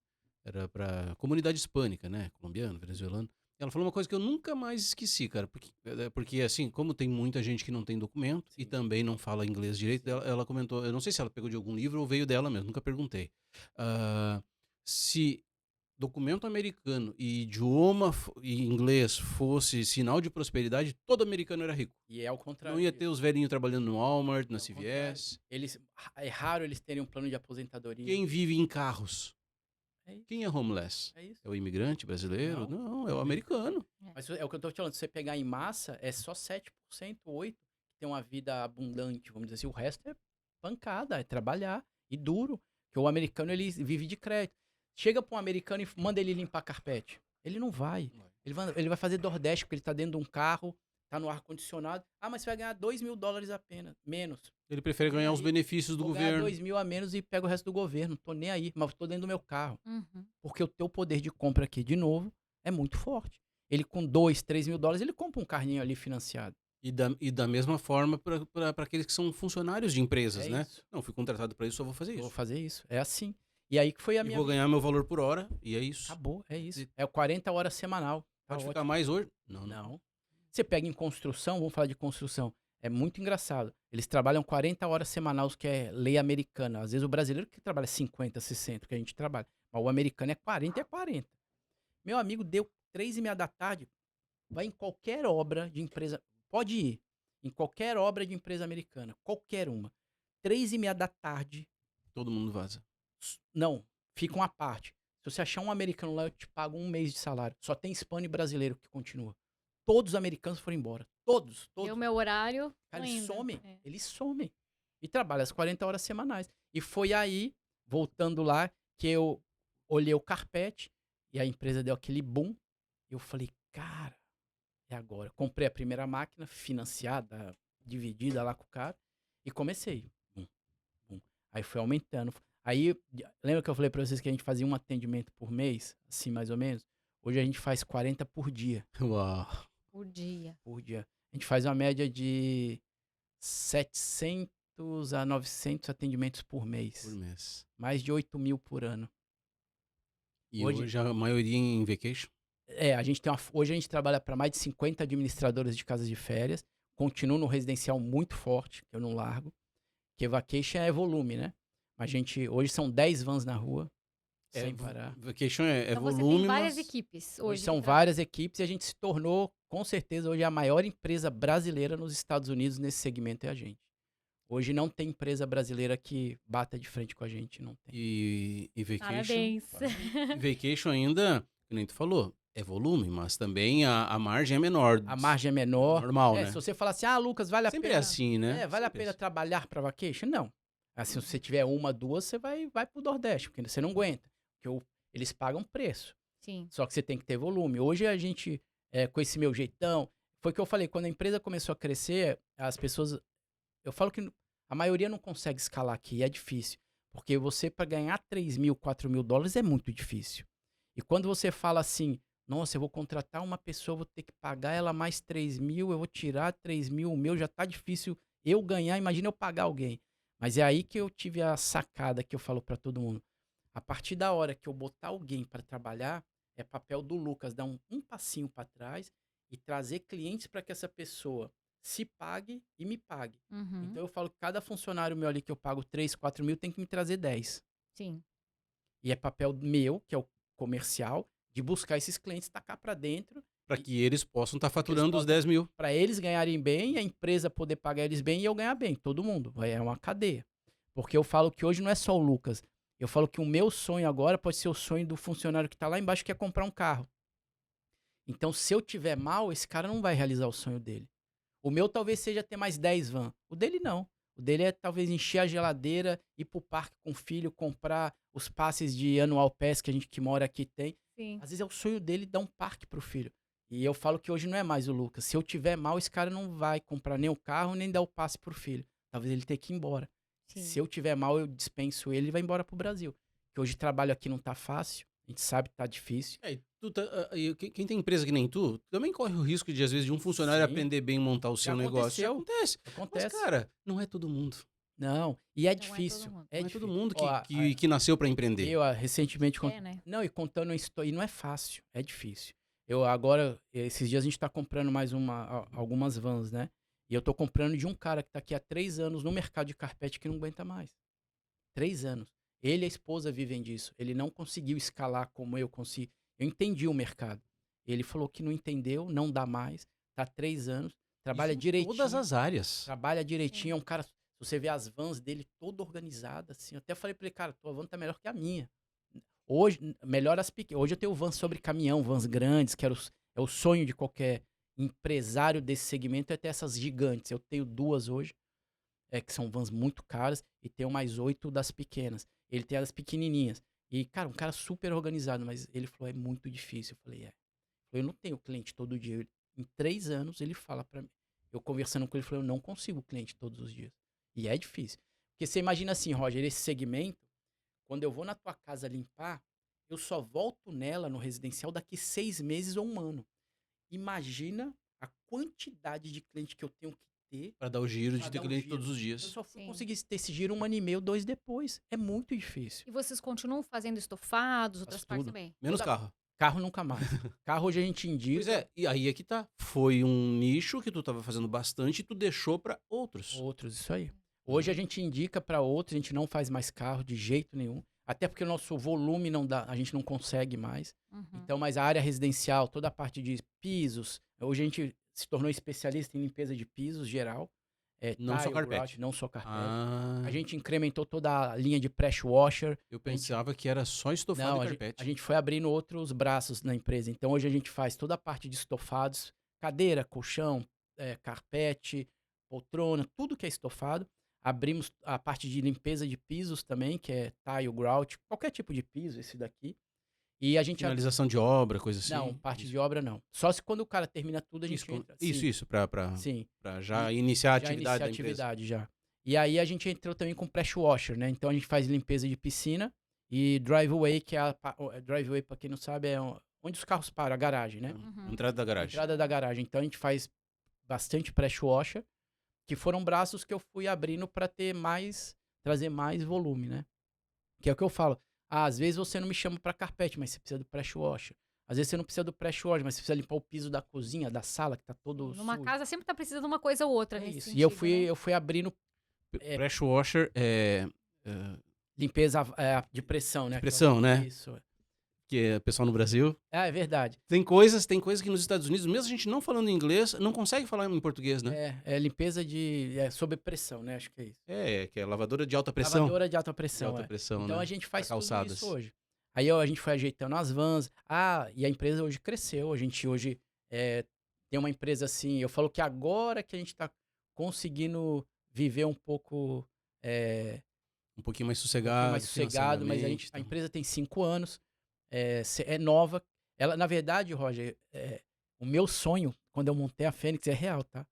Era pra comunidade hispânica, né? Colombiano, venezuelano. Ela falou uma coisa que eu nunca mais esqueci, cara. Porque assim, como tem muita gente que não tem documento e Sim. também não fala inglês direito, Sim. ela comentou, eu não sei se ela pegou de algum livro ou veio dela mesmo, nunca perguntei. Ah, se documento americano e idioma e inglês fosse sinal de prosperidade, todo americano era rico. E é ao Não contrário ia ter disso. os velhinhos trabalhando no Walmart, É na ao contrário. CVS. É raro eles terem um plano de aposentadoria. Quem vive em carros? É isso. Quem é homeless? É isso. É o imigrante brasileiro? Não. Não, é o americano. Mas é o que eu tô te falando, se você pegar em massa, é só 7%, 8% que tem uma vida abundante, vamos dizer assim. O resto é pancada, é trabalhar e duro. Porque o americano, ele vive de crédito. Chega pra um americano e manda ele limpar carpete. Ele não vai. Ele vai fazer DoorDash porque ele tá dentro de um carro, tá no ar-condicionado. Ah, mas você vai ganhar $2.000 apenas, menos. Ele prefere Nem ganhar os aí. benefícios do Vou ganhar governo. 2.000 a menos e pego o resto do governo. Tô nem aí, mas tô dentro do meu carro. Uhum. Porque o teu poder de compra aqui, de novo, é muito forte. Ele com 2, 3 mil dólares, ele compra um carrinho ali financiado. E da mesma forma para aqueles que são funcionários de empresas, É né? isso. Não, fui contratado para isso, só vou fazer Eu vou isso. fazer isso. É assim. E aí que foi a E minha vou vida. ganhar meu valor por hora, e é isso. Acabou, é isso. E- É o 40 horas semanal. Tá Pode ficar ótimo. mais hoje? Não, não. Não. Você pega em construção, vamos falar de construção. É muito engraçado. Eles trabalham 40 horas semanais, que é lei americana. Às vezes o brasileiro que trabalha 50, 60, que a gente trabalha. Mas o americano é 40 e é 40. Meu amigo deu 3:30 da tarde, vai em qualquer obra de empresa, pode ir, em qualquer obra de empresa americana, qualquer uma. 3:30 da tarde, Todo mundo vaza. não, fica uma parte. Se você achar um americano lá, eu te pago 1 mês de salário. Só tem hispano e brasileiro que continua. Todos os americanos foram embora. Todos, todos. Deu meu horário, tô Cara, eles indo. somem. É. Eles somem. E trabalham as 40 horas semanais. E foi aí, voltando lá, que eu olhei o carpete e a empresa deu aquele boom. Eu falei, cara, é agora. Comprei a primeira máquina, financiada, dividida lá com o cara, e comecei. Bum, bum. Aí foi aumentando. Aí, lembra que eu falei pra vocês que a gente fazia um atendimento por mês, assim, mais ou menos? Hoje a gente faz 40 por dia. Uau. O dia. Por dia. A gente faz uma média de 700 a 900 atendimentos por mês. Por mês. Mais de 8.000 por ano. E Hoje- hoje a maioria em vacation? Hoje a gente trabalha para mais de 50 administradores de casas de férias. Continuo no residencial muito forte, que eu não largo. Porque vacation é volume, né? A gente, hoje são 10 vans na rua, sem parar. Vacation é Então você volume, tem várias mas... equipes Hoje hoje. são que trabalham. várias equipes e a gente se tornou, com certeza, hoje a maior empresa brasileira nos Estados Unidos nesse segmento é a gente. Hoje não tem empresa brasileira que bata de frente com a gente, não tem. E vacation... Parabéns. E vacation ainda, que nem tu falou, é volume, mas também a margem é menor. A margem é menor. Normal, É, né? Se você falar assim, Lucas, vale a Sempre pena... é assim, né? Vale a Sempre é pena assim. trabalhar para vacation? Não. Assim, se você tiver uma, duas, você vai pro Nordeste, porque você não aguenta. Porque eles pagam preço. Sim. Só que você tem que ter volume. Hoje a gente, com esse meu jeitão, foi o que eu falei, quando a empresa começou a crescer, as pessoas. Eu falo que a maioria não consegue escalar aqui, é difícil. Porque você, para ganhar 3.000, 4.000 dólares, é muito difícil. E quando você fala assim, nossa, eu vou contratar uma pessoa, vou ter que pagar ela mais 3.000, eu vou tirar 3.000, o meu já tá difícil eu ganhar, imagina eu pagar alguém. Mas é aí que eu tive a sacada que eu falo para todo mundo. A partir da hora que eu botar alguém para trabalhar, é papel do Lucas dar um passinho para trás e trazer clientes para que essa pessoa se pague e me pague. Uhum. Então eu falo que cada funcionário meu ali que eu pago 3, 4 mil tem que me trazer 10. Sim. E é papel meu, que é o comercial, de buscar esses clientes, tacar para dentro, Para que eles possam estar faturando os possam- 10 mil. para eles ganharem bem, a empresa poder pagar eles bem e eu ganhar bem, todo mundo. É uma cadeia. Porque eu falo que hoje não é só o Lucas. Eu falo que o meu sonho agora pode ser o sonho do funcionário que está lá embaixo que quer comprar um carro. Então, se eu tiver mal, esse cara não vai realizar o sonho dele. O meu talvez seja ter mais 10 van. O dele não. O dele é talvez encher a geladeira, ir pro parque com o filho, comprar os passes de Annual Pass que a gente que mora aqui tem. Sim. Às vezes é o sonho dele dar um parque pro filho. E eu falo que hoje não é mais o Lucas. Se eu tiver mal, esse cara não vai comprar nem o carro, nem dar o passe pro filho. Talvez ele tenha que ir embora. Sim. Se eu tiver mal, eu dispenso ele e vai embora pro Brasil. Que hoje trabalho aqui não tá fácil. A gente sabe que tá difícil. É, quem tem empresa que nem tu, também corre o risco de, às vezes, de um funcionário Sim. aprender bem a montar o Já seu negócio. Já aconteceu. acontece. Acontece. Mas, cara, não é todo mundo. Não, e é Não é todo difícil. mundo. É Não é difícil. todo mundo Ó, que nasceu para empreender. Eu, recentemente... É, né? Não, e contando uma história... E não é fácil, é difícil. Eu agora, esses dias a gente tá comprando mais algumas vans, né? E eu tô comprando de um cara que tá aqui há 3 anos no mercado de carpete que não aguenta mais. 3 anos. Ele e a esposa vivem disso. Ele não conseguiu escalar como eu consigo. Eu entendi o mercado. Ele falou que não entendeu, não dá mais. Tá há 3 anos, Isso trabalha em todas direitinho. as áreas. Trabalha direitinho, é Sim. um cara. Se você vê as vans dele toda organizada, assim. Eu até falei pra ele, cara, tua van tá melhor que a minha. Hoje, melhor as pequenas. Hoje eu tenho vans sobre caminhão, vans grandes, que é o sonho de qualquer empresário desse segmento, é ter essas gigantes. Eu tenho 2 hoje, que são vans muito caras, e tenho mais 8 das pequenas. Ele tem as pequenininhas. E, cara, um cara super organizado, mas ele falou, é muito difícil. Eu falei, é. Eu não tenho cliente todo dia. Em 3 anos, ele fala pra mim. Eu conversando com ele, falei, eu não consigo cliente todos os dias. E é difícil. Porque você imagina assim, Roger, esse segmento, quando eu vou na tua casa limpar, eu só volto nela no residencial daqui 6 meses ou 1 ano. Imagina a quantidade de cliente que eu tenho que ter Pra dar o giro para de ter dar o cliente giro. todos os Eu dias. só fui Sim. conseguir ter esse giro 1 ano e meio, 2 depois. É muito difícil. E vocês continuam fazendo estofados, outras Faço partes tudo. também? Menos Toda- carro. Carro nunca mais. Carro hoje a gente Pois indica é, e aí é que tá. Foi um nicho que tu tava fazendo bastante e tu deixou pra outros. outros, isso aí. Hoje Né? a gente indica para outros, a gente não faz mais carro de jeito nenhum. Até porque o nosso volume não dá, a gente não consegue mais. Uhum. Então, mas a área residencial, toda a parte de pisos, hoje a gente se tornou especialista em limpeza de pisos geral. Não só Tile, grout, carpete. não só carpete. Ah, A gente incrementou toda a linha de pressure washer. eu A gente, pensava que era só estofado não, e a gente, carpete. a gente foi abrindo outros braços na empresa. Então, hoje a gente faz toda a parte de estofados, cadeira, colchão, carpete, poltrona, tudo que é estofado. Abrimos a parte de limpeza de pisos também, que é tile, grout, qualquer tipo de piso, esse daqui. E a gente Finalização de obra, coisa não, assim. parte Isso, de obra não. Só se quando o cara termina tudo, a isso, gente entra. isso, Sim, isso pra sim. já E iniciar a já atividade iniciar a da empresa. atividade já. E aí a gente entrou também com pressure washer, né? Então a gente faz limpeza de piscina e driveway, que é driveway, para quem não sabe, onde os carros param, a garagem, né? Uhum. Entrada da A garagem. entrada da garagem. Então a gente faz bastante pressure washer, que foram braços que eu fui abrindo para trazer mais volume, né? Que é o que eu falo. Às vezes você não me chama para carpete, mas você precisa do pressure washer. Às vezes você não precisa do pressure washer, mas você precisa limpar o piso da cozinha, da sala, que tá todo Numa sujo. casa sempre tá precisando de uma coisa ou outra É nesse isso. E sentido, né? eu fui abrindo Pressure washer é limpeza de pressão, né? de pressão, né? Isso. Que é pessoal no Brasil. Ah, é verdade. Tem coisas que nos Estados Unidos, mesmo a gente não falando inglês, não consegue falar em português, né? É limpeza sob pressão, né? Acho que é isso. Que é lavadora de alta pressão. Lavadora de alta De pressão, alta pressão, Então né? a gente faz Pra tudo calçadas. isso hoje. Aí a gente foi ajeitando as vans. E a empresa hoje cresceu. A gente hoje tem uma empresa assim. Eu falo que agora que a gente tá conseguindo viver um pouco Um pouquinho mais um pouquinho sossegado. mais sossegado, mas financeiramente, a então. empresa tem 5 anos, é nova. Ela, na verdade, Roger, o meu sonho, quando eu montei a Fênix, é real, tá?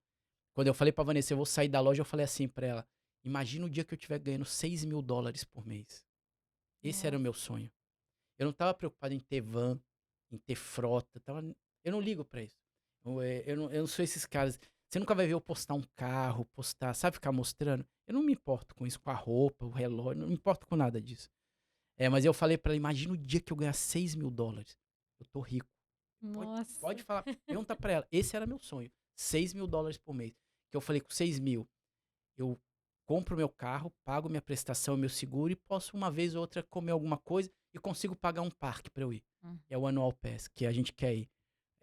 Quando eu falei pra Vanessa, eu vou sair da loja, eu falei assim pra ela, imagina o dia que eu estiver ganhando $6.000 por mês. Esse era o Nossa. meu sonho. Eu não tava preocupado em ter van, em ter frota, eu não ligo pra isso. Eu não sou esses caras. Você nunca vai ver eu postar um carro, sabe, ficar mostrando. Eu não me importo com isso, com a roupa, o relógio, não me importo com nada disso. Mas eu falei pra ela, imagina o dia que eu ganhar $6.000. Eu tô rico. Nossa. Pode falar, pergunta pra ela. Esse era meu sonho. $6.000 por mês. Que eu falei, com 6 mil, eu compro meu carro, pago minha prestação, meu seguro e posso uma vez ou outra comer alguma coisa e consigo pagar um parque pra eu ir. É o Annual Pass, que a gente quer ir.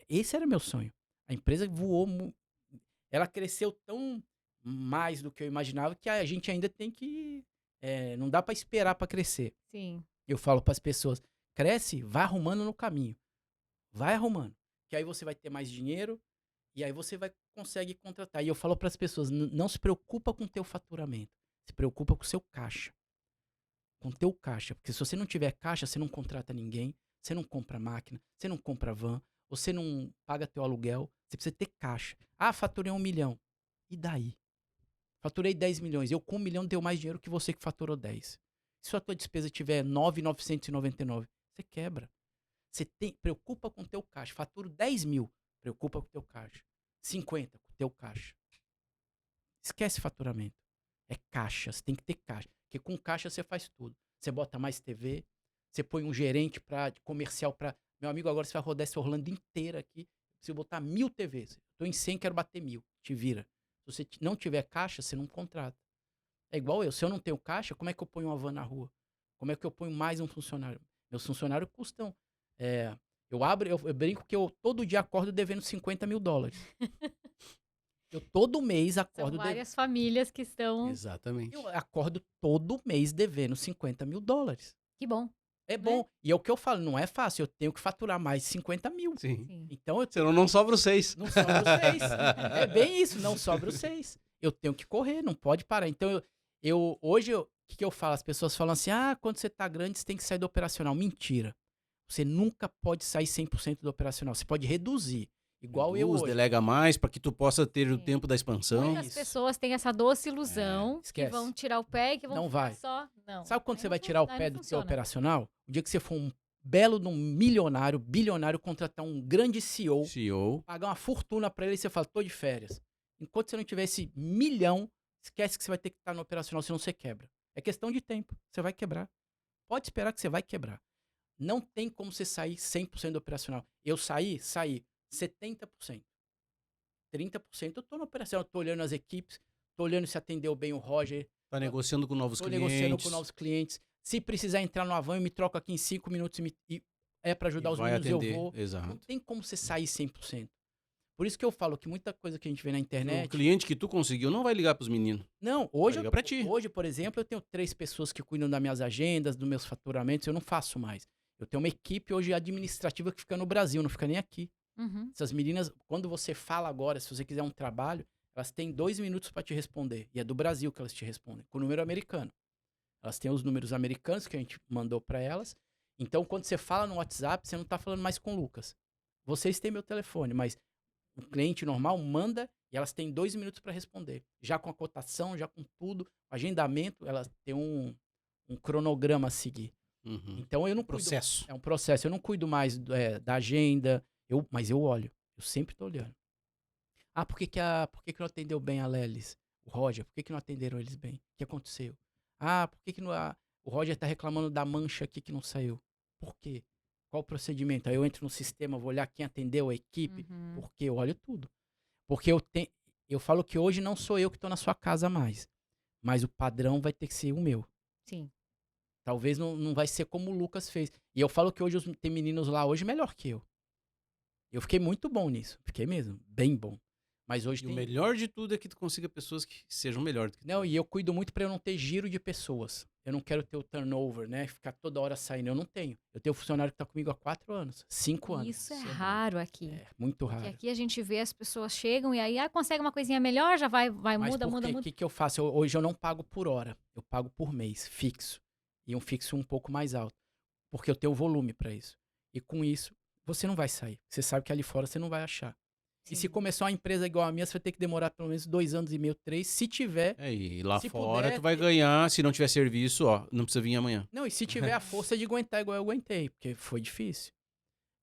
Esse era meu sonho. A empresa voou, ela cresceu tão mais do que eu imaginava que a gente ainda tem que, não dá pra esperar pra crescer. Sim. Eu falo pras pessoas, cresce, vai arrumando no caminho. Vai arrumando. Que aí você vai ter mais dinheiro e aí você vai conseguir contratar. E eu falo pras pessoas, não se preocupa com o teu faturamento. Se preocupa com o seu caixa. Com o teu caixa. Porque se você não tiver caixa, você não contrata ninguém, você não compra máquina, você não compra van, você não paga teu aluguel, você precisa ter caixa. Faturei 1 milhão. E daí? Faturei 10 milhões. Eu com 1 milhão deu mais dinheiro que você que faturou 10. Se a tua despesa tiver 9.999, você quebra. Você preocupa com o teu caixa. Faturo 10 mil, preocupa com o teu caixa. 50 com o teu caixa. Esquece faturamento. É caixa, você tem que ter caixa. Porque com caixa você faz tudo. Você bota mais TV, você põe um gerente comercial para Meu amigo, agora você vai rodar essa Orlando inteira aqui. Se eu botar 1000 TVs, tô em 100, quero bater 1000. Te vira. Se você não tiver caixa, você não contrata. É igual eu. Se eu não tenho caixa, como é que eu ponho uma van na rua? Como é que eu ponho mais um funcionário? Meus funcionários custam. Eu brinco que eu todo dia acordo devendo $50.000. Eu todo mês São acordo devendo. várias famílias que estão. Exatamente. Eu acordo todo mês devendo $50.000. Que bom, É né? bom. E é o que eu falo, não é fácil. Eu tenho que faturar mais de 50 mil. Sim. Sim. Então eu Senão não sobra os 6. não sobra os 6. É bem isso, não sobra os 6. Eu tenho que correr, não pode parar. Então hoje, o que eu falo? As pessoas falam assim, quando você tá grande, você tem que sair do operacional. Mentira. Você nunca pode sair 100% do operacional. Você pode reduzir. Igual eu hoje. Delega mais para que tu possa ter o Sim. tempo da expansão. Muitas Isso. pessoas têm essa doce ilusão que esquece. vão tirar o pé e que vão Não ficar vai. só. Não. Sabe quando Aí você não vai fun- tirar o aí pé não do seu funciona. operacional? O dia que você for um belo de um milionário, bilionário, contratar um grande CEO, CEO. pagar uma fortuna pra ele e você fala, tô de férias. Enquanto você não tiver esse milhão, esquece que você vai ter que estar no operacional, senão você quebra. É questão de tempo. Você vai quebrar. Pode esperar que você vai quebrar. Não tem como você sair 100% do operacional. Eu saí 70%. 30% eu tô no operacional, tô olhando as equipes, tô olhando se atendeu bem o Roger, Tá negociando com novos tô clientes. negociando com novos clientes. Se precisar entrar no Avan, eu me troco aqui em 5 minutos e é para ajudar E os vai meninos, atender. eu vou. Não Exato. tem como você sair 100%. Por isso que eu falo que muita coisa que a gente vê na O internet... cliente que tu conseguiu não vai ligar pros meninos. Não, Vai ligar pra ti. hoje, por exemplo, eu tenho 3 pessoas que cuidam das minhas agendas, dos meus faturamentos, eu não faço mais. Eu tenho uma equipe hoje administrativa que fica no Brasil, não fica nem aqui. Uhum. Essas meninas, quando você fala agora, se você quiser um trabalho, elas têm 2 minutos para te responder. E é do Brasil que elas te respondem, com o número americano. Elas têm os números americanos que a gente mandou para elas. Então, quando você fala no WhatsApp, você não tá falando mais com o Lucas. Vocês têm meu telefone, mas o cliente normal manda e elas têm 2 minutos para responder. Já com a cotação, já com tudo, agendamento, elas têm um cronograma a seguir. Uhum. Então, eu não cuido... Processo. É um processo. Eu não cuido mais da agenda, mas eu olho. Eu sempre tô olhando. Por que não atendeu bem a Lelis? O Roger, por que não atenderam eles bem? O que aconteceu? Por que não, o Roger tá reclamando da mancha aqui que não saiu? Por quê? Qual o procedimento? Aí eu entro no sistema, vou olhar quem atendeu a equipe, Uhum. porque eu olho tudo. Porque eu falo que hoje não sou eu que tô na sua casa mais, mas o padrão vai ter que ser o meu. Sim. Talvez não vai ser como o Lucas fez. E eu falo que hoje tem meninos lá hoje melhor que eu. Eu fiquei muito bom nisso. Fiquei mesmo, bem bom. Mas hoje E tem... o melhor de tudo é que tu consiga pessoas que sejam melhor do que tu. Não, e eu cuido muito pra eu não ter giro de pessoas. Eu não quero ter o turnover, né? Ficar toda hora saindo. Eu não tenho. Eu tenho um funcionário que tá comigo há 4 anos, 5 anos. Isso é raro aqui. É, muito Porque raro. aqui a gente vê as pessoas chegam e aí consegue uma coisinha melhor, já vai Mas muda, por muda, quê? muda. O que eu faço? Hoje eu não pago por hora. Eu pago por mês, fixo. E um fixo um pouco mais alto. Porque eu tenho volume pra isso. E com isso, você não vai sair. Você sabe que ali fora você não vai achar. E se Sim. começar uma empresa igual a minha, você vai ter que demorar pelo menos 2 anos e meio, 3. Se tiver... E lá Se fora puder, tu vai ganhar, se não tiver serviço, não precisa vir amanhã. Não, e se tiver a força de aguentar igual eu aguentei. Porque foi difícil.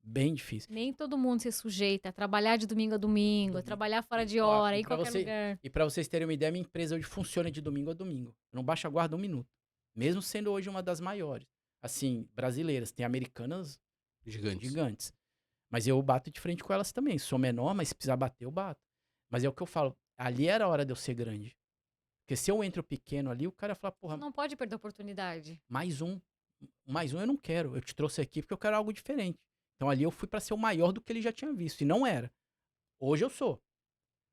Bem difícil. Nem todo mundo se sujeita a trabalhar de domingo a domingo, a trabalhar fora de Ó, hora, e em pra qualquer lugar. E pra vocês terem uma ideia, minha empresa hoje funciona de domingo a domingo. Eu não baixo a guarda 1 minuto. Mesmo sendo hoje uma das maiores. Assim, brasileiras. Tem americanas Gigantes. gigantes. Mas eu bato de frente com elas também. Sou menor, mas se precisar bater, eu bato. Mas é o que eu falo. Ali era a hora de eu ser grande. Porque se eu entro pequeno ali, o cara fala, porra, Não pode perder a oportunidade. mais um. Mais um eu não quero. Eu te trouxe aqui porque eu quero algo diferente. Então ali eu fui pra ser o maior do que ele já tinha visto. E não era. Hoje eu sou.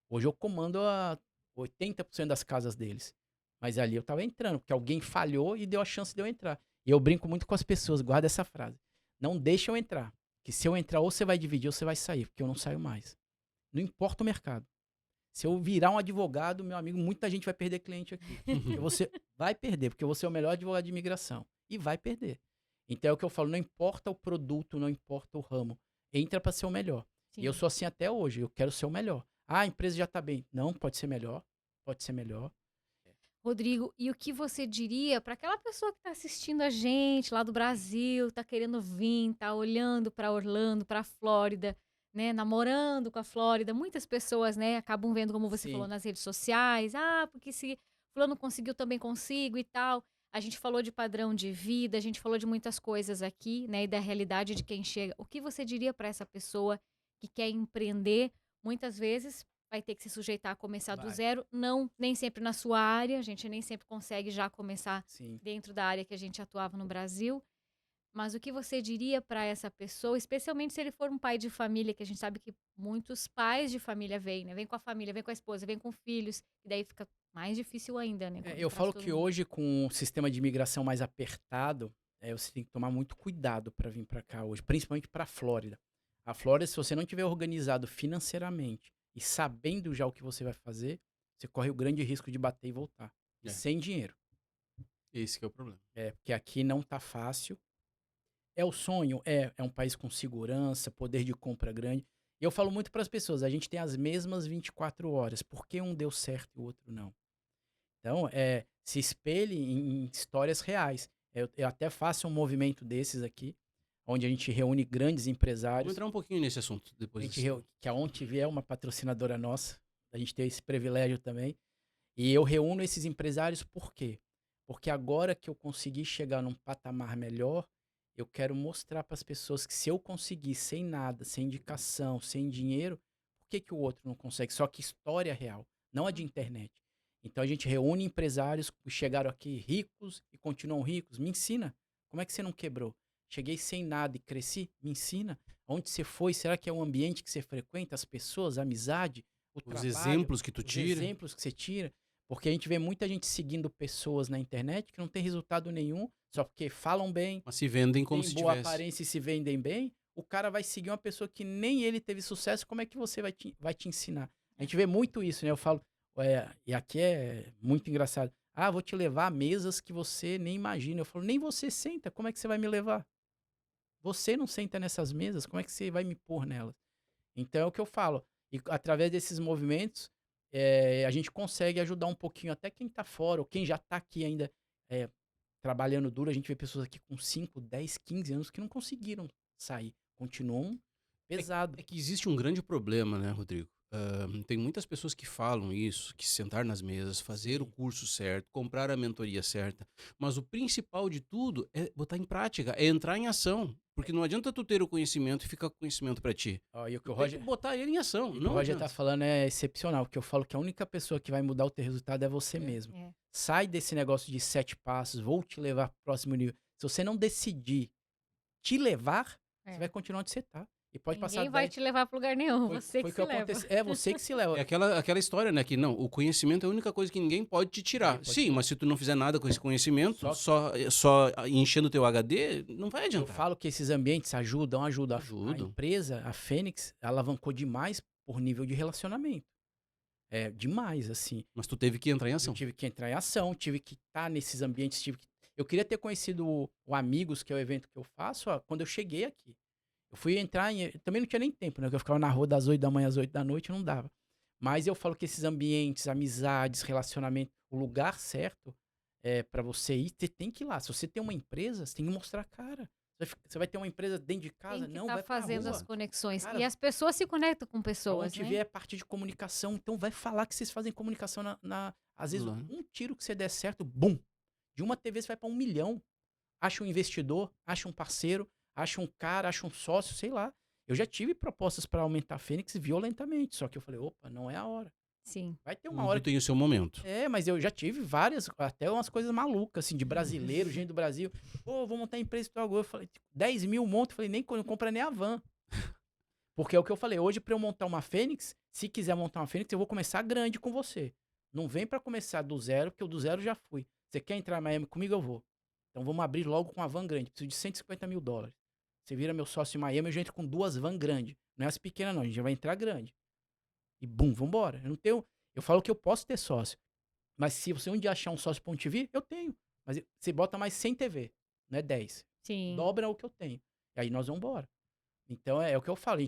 Hoje eu comando a 80% das casas deles. Mas ali eu tava entrando, porque alguém falhou e deu a chance de eu entrar. E eu brinco muito com as pessoas, guarda essa frase. Não deixa eu entrar. Que se eu entrar, ou você vai dividir ou você vai sair, porque eu não saio mais. Não importa o mercado. Se eu virar um advogado, meu amigo, muita gente vai perder cliente aqui. Porque você vai perder, porque você é o melhor advogado de imigração. E vai perder. Então é o que eu falo, não importa o produto, não importa o ramo. Entra para ser o melhor. Sim. E eu sou assim até hoje, eu quero ser o melhor. A empresa já tá bem. Não, pode ser melhor. Pode ser melhor. Rodrigo, e o que você diria para aquela pessoa que está assistindo a gente lá do Brasil, está querendo vir, está olhando para Orlando, para a Flórida, né, namorando com a Flórida? Muitas pessoas, né, acabam vendo, como você Sim. falou nas redes sociais, porque se fulano conseguiu, também consigo e tal. A gente falou de padrão de vida, a gente falou de muitas coisas aqui, né, e da realidade de quem chega. O que você diria para essa pessoa que quer empreender? Muitas vezes vai ter que se sujeitar a começar do Vai, zero, não, nem sempre na sua área, a gente nem sempre consegue já começar sim. dentro da área que a gente atuava no Brasil. Mas o que você diria para essa pessoa, especialmente se ele for um pai de família, que a gente sabe que muitos pais de família vêm, né? Vem com a família, vem com a esposa, vem com filhos, e daí fica mais difícil ainda, né? Quando Eu traz falo todo que mundo. hoje, com o sistema de imigração mais apertado, você tem que tomar muito cuidado para vir para cá hoje, principalmente para a Flórida. A Flórida, se você não tiver organizado financeiramente e sabendo já o que você vai fazer, você corre o grande risco de bater e voltar. E É, sem dinheiro. esse que é o problema. Porque aqui não tá fácil. É o sonho? É um país com segurança, poder de compra grande. E eu falo muito para as pessoas, a gente tem as mesmas 24 horas. Por que um deu certo e o outro não? Então, se espelhe em histórias reais. Eu até faço um movimento desses aqui, onde a gente reúne grandes Vamos empresários. entrar um pouquinho nesse assunto A depois gente disso. que a OnTV é uma patrocinadora nossa. A gente tem esse privilégio também. E eu reúno esses empresários por quê? Porque agora que eu consegui chegar num patamar melhor, eu quero mostrar para as pessoas que se eu conseguir sem nada, sem indicação, sem dinheiro, por que, que o outro não consegue? Só que história real, não a de internet. Então a gente reúne empresários que chegaram aqui ricos e continuam ricos. Me ensina. Como é que você não quebrou? Cheguei sem nada e cresci? Me ensina. Onde você foi? Será que é o ambiente que você frequenta, as pessoas, a amizade, o Os trabalho, exemplos que tu os tira. exemplos que você tira? Porque a gente vê muita gente seguindo pessoas na internet que não tem resultado nenhum, só porque falam bem, Mas se vendem como têm se boa tivesse. aparência e se vendem bem. O cara vai seguir uma pessoa que nem ele teve sucesso. Como é que você vai te ensinar? A gente vê muito isso, né? Eu falo, e aqui é muito engraçado. Ah, vou te levar a mesas que você nem imagina. Eu falo, nem você senta, como é que você vai me levar? Você não senta nessas mesas, como é que você vai me pôr nelas? Então é o que eu falo. E através desses movimentos, a gente consegue ajudar um pouquinho até quem tá fora, ou quem já tá aqui ainda eh, trabalhando duro. A gente vê pessoas aqui com 5, 10, 15 anos que não conseguiram sair. Continuam pesado. É que existe um grande problema, né, Rodrigo? Tem muitas pessoas que falam isso, que sentar nas mesas, fazer o Sim. curso certo, comprar a mentoria certa. Mas o principal de tudo é botar em prática, é entrar em ação. Porque não adianta tu ter o conhecimento e ficar com o conhecimento pra ti. Ó, Tu tem que botar ele em ação, E o que o não Roger tá adianta. falando é excepcional, porque eu falo que a única pessoa que vai mudar o teu resultado é você mesmo. É. Sai desse negócio de 7 passos, vou te levar pro próximo nível. Se você não decidir te levar, você vai É. continuar onde você tá. E pode passar Ninguém vai 10. te levar para lugar nenhum, você Foi que o que se leva. aconteceu. É você que se leva. É aquela história, né? Que não, o conhecimento é a única coisa que ninguém pode te tirar. Ninguém pode Sim, tirar. mas se tu não fizer nada com esse conhecimento, Só só enchendo o teu HD, não vai eu adiantar. falo que esses ambientes ajudam. A Ajudam. empresa, a Fênix, alavancou demais por nível de relacionamento. É demais, assim. Mas tu teve que entrar em Eu ação. tive que entrar em ação, tive que estar nesses ambientes, eu queria ter conhecido o Amigos, que é o evento que eu faço, ó, quando eu cheguei aqui. Eu fui entrar também não tinha nem tempo, né? Porque eu ficava na rua das 8 da manhã às 8 da noite, não dava. Mas eu falo que esses ambientes, amizades, relacionamento, o lugar certo para você ir, você tem que ir lá. Se você tem uma empresa, você tem que mostrar a cara. Você vai ter uma empresa dentro de casa? Tem que Não, estar vai pra fazendo as rua. conexões. Cara, E as pessoas se conectam com a pessoas, OnTV né? é parte de comunicação, então vai falar que vocês fazem comunicação às vezes, Lá. um tiro que você der certo, bum! De uma TV você vai para 1 milhão. Acha um investidor, acha um parceiro, acha um cara, acha um sócio, sei lá. Eu já tive propostas para aumentar a Fênix violentamente, só que eu falei, opa, não é a hora. Sim. Vai ter uma Tudo hora que... tem o seu momento. Mas eu já tive várias, até umas coisas malucas, assim, de brasileiro, gente do Brasil. Pô, vou montar empresa do agora. Eu falei, 10 mil monto, eu falei, nem compra nem a van. Porque é o que eu falei, hoje para eu montar uma Fênix, se quiser montar uma Fênix, eu vou começar grande com você. Não vem para começar do zero, porque eu do zero já fui. Você quer entrar em Miami comigo? Eu vou. Então vamos abrir logo com uma van grande. Preciso de 150 mil dólares. Você vira meu sócio em Miami, eu já entro com 2 van grandes. Não é as pequenas não, a gente já vai entrar grande. E bum, vambora. Eu não tenho... Eu falo que eu posso ter sócio. Mas se você um dia achar um sócio ponto TV, eu tenho. Mas você bota mais 100 TV, não é 10. Sim. Dobra o que eu tenho. E aí nós vamos embora. Então é o que eu falo,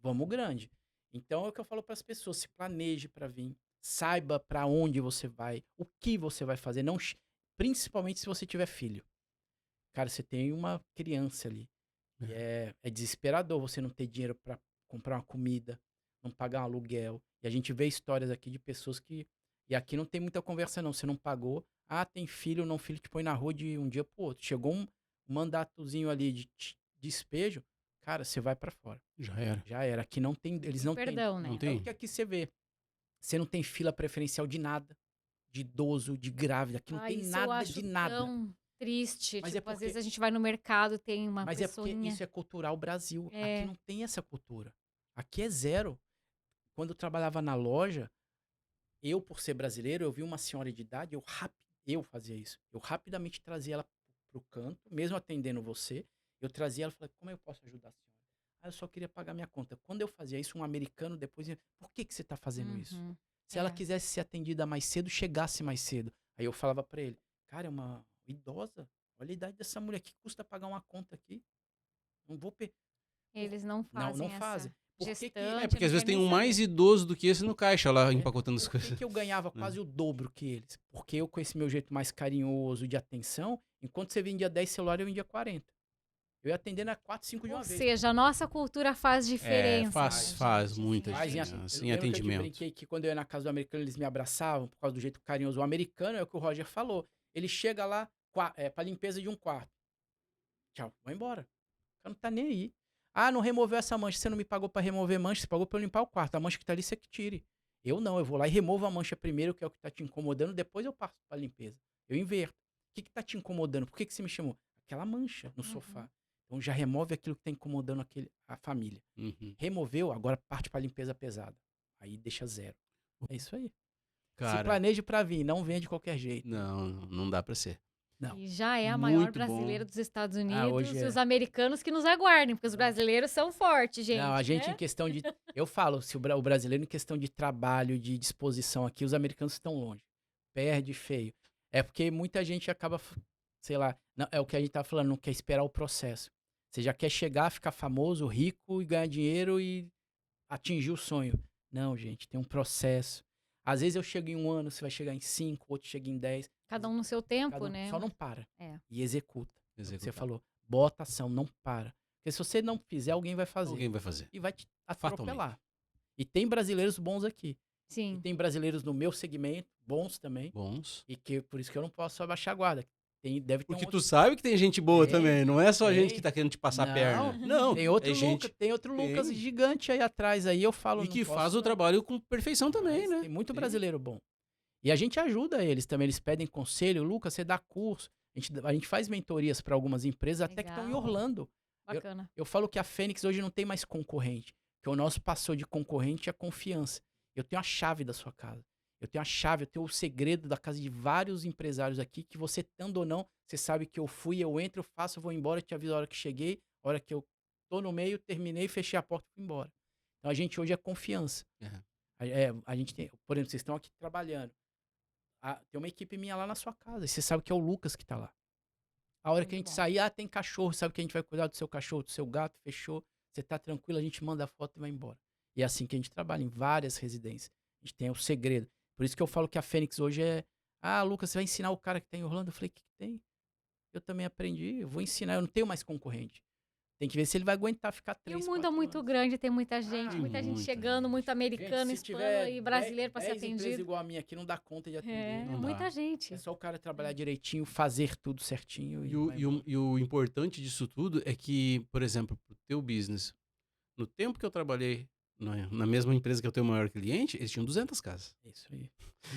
vamos grande. Então é o que eu falo para as pessoas, se planeje para vir, saiba para onde você vai, o que você vai fazer, não, principalmente se você tiver filho. Cara, você tem uma criança ali. E é desesperador você não ter dinheiro para comprar uma comida, não pagar um aluguel. E a gente vê histórias aqui de pessoas que... E aqui não tem muita conversa não, você não pagou, Ah, tem filho, não filho, te põe na rua de um dia pro outro. Chegou um mandatozinho ali de despejo, cara, você vai pra fora. Já era. Já era. Aqui não tem, eles Tem não têm. perdão, né? Não É o tem? que aqui você vê. Você não tem fila preferencial de nada. De idoso, de grávida. Aqui não Ai, tem isso eu nada acho de nada. tão triste. Mas é Tipo, às porque- vezes a gente vai no mercado, tem uma Mas é porque pessoinha. isso é cultural Brasil. É. Aqui não tem essa cultura. Aqui é zero. Quando eu trabalhava na loja, eu, por ser brasileiro, eu vi uma senhora de idade, eu fazia isso. Eu rapidamente trazia ela pro canto, mesmo atendendo você. Eu trazia ela e falei, como eu posso ajudar a senhora? Ah, eu só queria pagar minha conta. Quando eu fazia isso, um americano depois ia, por que você tá fazendo isso? Uhum. Se ela É. quisesse ser atendida mais cedo, chegasse mais cedo. Aí eu falava pra ele, cara, é uma idosa. Olha a idade dessa mulher, que custa pagar uma conta aqui? Não vou... Eles não Não, fazem não fazem. essa Por que que- É, gestante, porque não às vezes quer tem nem um mais saber. idoso do que esse no caixa lá, É, empacotando as Por que coisas. que eu ganhava Né? quase o dobro que eles? Porque eu, com esse meu jeito mais carinhoso de atenção, enquanto você vendia 10 celulares, eu vendia 40. Eu ia atendendo a 4, 5 de Ou uma vez. seja, a nossa cultura faz diferença. faz- né, faz gente? muita Assim, Mas diferença. gente, Sim, lembra que eu te atendimento. brinquei que quando eu ia na casa do americano, eles me abraçavam por causa do jeito carinhoso. O americano é o que o Roger falou. Ele chega lá pra limpeza de um quarto. Tchau, vai embora. O cara não tá nem aí. Ah, não removeu essa mancha. Você não me pagou pra remover mancha, você pagou pra eu limpar o quarto. A mancha que tá ali, você que tire. Eu não, eu vou lá e removo a mancha primeiro, que é o que tá te incomodando, depois eu passo pra limpeza. Eu inverto. O que que tá te incomodando? Por que que você me chamou? Aquela mancha no sofá. Então já remove aquilo que tá incomodando a família. Uhum. Removeu, agora parte pra limpeza pesada. Aí deixa zero. É isso aí. Se Cara, planeje pra vir, não vem de qualquer jeito. não dá pra ser. Não. E já é a maior Muito bom. brasileira dos Estados Unidos hoje e é. os americanos que nos aguardem, porque os brasileiros são fortes, gente. Não, a gente né? em questão de. Eu falo, se o brasileiro em questão de trabalho, de disposição aqui, os americanos estão longe. Perde feio. É porque muita gente acaba, sei lá, é o que a gente tá falando, não quer esperar o processo. Você já quer chegar, ficar famoso, rico e ganhar dinheiro e atingir o sonho. Não, gente, tem um processo. Às vezes eu chego em 1 ano, você vai chegar em 5, outro chega em 10. Cada um no seu tempo, Cada um né? só não para. É. E executa. É o que Você Executar. falou, bota ação, não para. Porque se você não fizer, alguém vai fazer. Alguém vai fazer. E vai te Fatalmente. atropelar. E tem brasileiros bons aqui. E Sim. tem brasileiros no meu segmento, bons também. Bons. E que por isso que eu não posso abaixar a guarda. Deve ter Porque um tu sabe que tem gente boa Tem, também. Não é só tem. gente que tá querendo te passar a perna. Não, tem outro é Lucas, gente tem outro Lucas tem. gigante aí atrás. Aí eu falo. e não que posso faz o não. trabalho com perfeição também, Mas né? Tem muito Tem. brasileiro bom. E a gente ajuda eles também. Eles pedem conselho. Lucas, você dá curso. A gente faz mentorias para algumas empresas, até que estão em Legal. Orlando. Bacana. Eu falo que a Fênix hoje não tem mais concorrente. Que o nosso passou de concorrente a confiança. Eu tenho a chave da sua casa. Eu tenho a chave, eu tenho o segredo da casa de vários empresários aqui, que você tendo ou não, você sabe que eu fui, eu entro, eu faço, eu vou embora, eu te aviso a hora que cheguei, a hora que eu tô no meio, terminei, fechei a porta e fui embora. Então a gente hoje é confiança. Uhum. A gente tem, por exemplo, vocês estão aqui trabalhando. Tem uma equipe minha lá na sua casa, e você sabe que é o Lucas que tá lá. A hora que a Muito gente bom. sair, tem cachorro, sabe que a gente vai cuidar do seu cachorro, do seu gato, fechou. Você tá tranquilo, a gente manda a foto e vai embora. E é assim que a gente trabalha em várias residências. A gente tem o segredo. Por isso que eu falo que a Fênix hoje é... Ah, Lucas, você vai ensinar o cara que tá em Orlando? Eu falei, o que tem? Eu também aprendi, eu vou ensinar, eu não tenho mais concorrente. Tem que ver se ele vai aguentar ficar E 3, o mundo é 4 muito anos. grande, tem muita gente, Tem muita gente muita chegando, gente. muito americano, Se hispano tiver e brasileiro para ser 10 empresas atendido. igual a minha aqui, não dá conta de atender. É, Não dá. muita gente. É só o cara trabalhar direitinho, fazer tudo certinho. E o importante disso tudo é que, por exemplo, pro teu business, no tempo que eu trabalhei na mesma empresa que eu tenho o maior cliente, eles tinham 200 casas. É isso aí.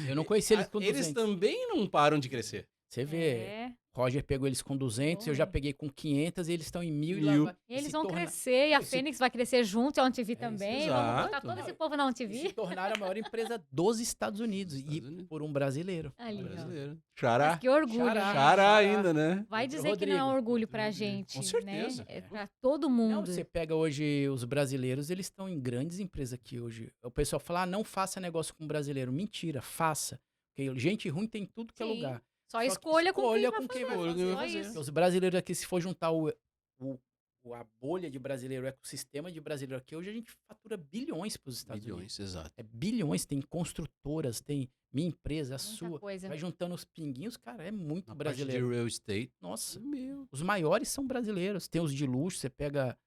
Eu não conheci eles com 200. Eles também não param de crescer. Você vê, É. Roger pegou eles com 200, eu já Foi. peguei com 500 e eles estão em 1.000 e Mil. lá vai. Eles se vão torna- crescer e a Esse- Fênix vai crescer junto, e a OnTV isso, também. Vamos botar exato. todo esse povo na E OnTV. se tornaram a maior empresa dos Estados Unidos. Estados E Unidos. por um brasileiro. Ali, ó. Brasileiro. Xará. Mas que orgulho, Xará. né? Xará ainda, né? Vai dizer que não é um Rodrigo. orgulho pra gente, Com certeza. né? É pra todo Não, mundo. você pega hoje os brasileiros, eles estão em grandes empresas aqui hoje. O pessoal fala, não faça negócio com brasileiro. Mentira, faça. Porque gente ruim tem tudo que é Sim. lugar. Só que escolha com quem vai com quem vai fazer. fazer. Só fazer. isso. Os brasileiros aqui, se for juntar a bolha de brasileiro, o ecossistema de brasileiro aqui, hoje a gente fatura bilhões para os Estados Unidos. Milhões, exato. É bilhões, tem construtoras, tem minha empresa, a Muita sua. coisa. Vai juntando os pinguinhos, cara, é muito Na parte brasileiro. de real estate, Nossa, meu. os maiores são brasileiros. Tem os de luxo, você pega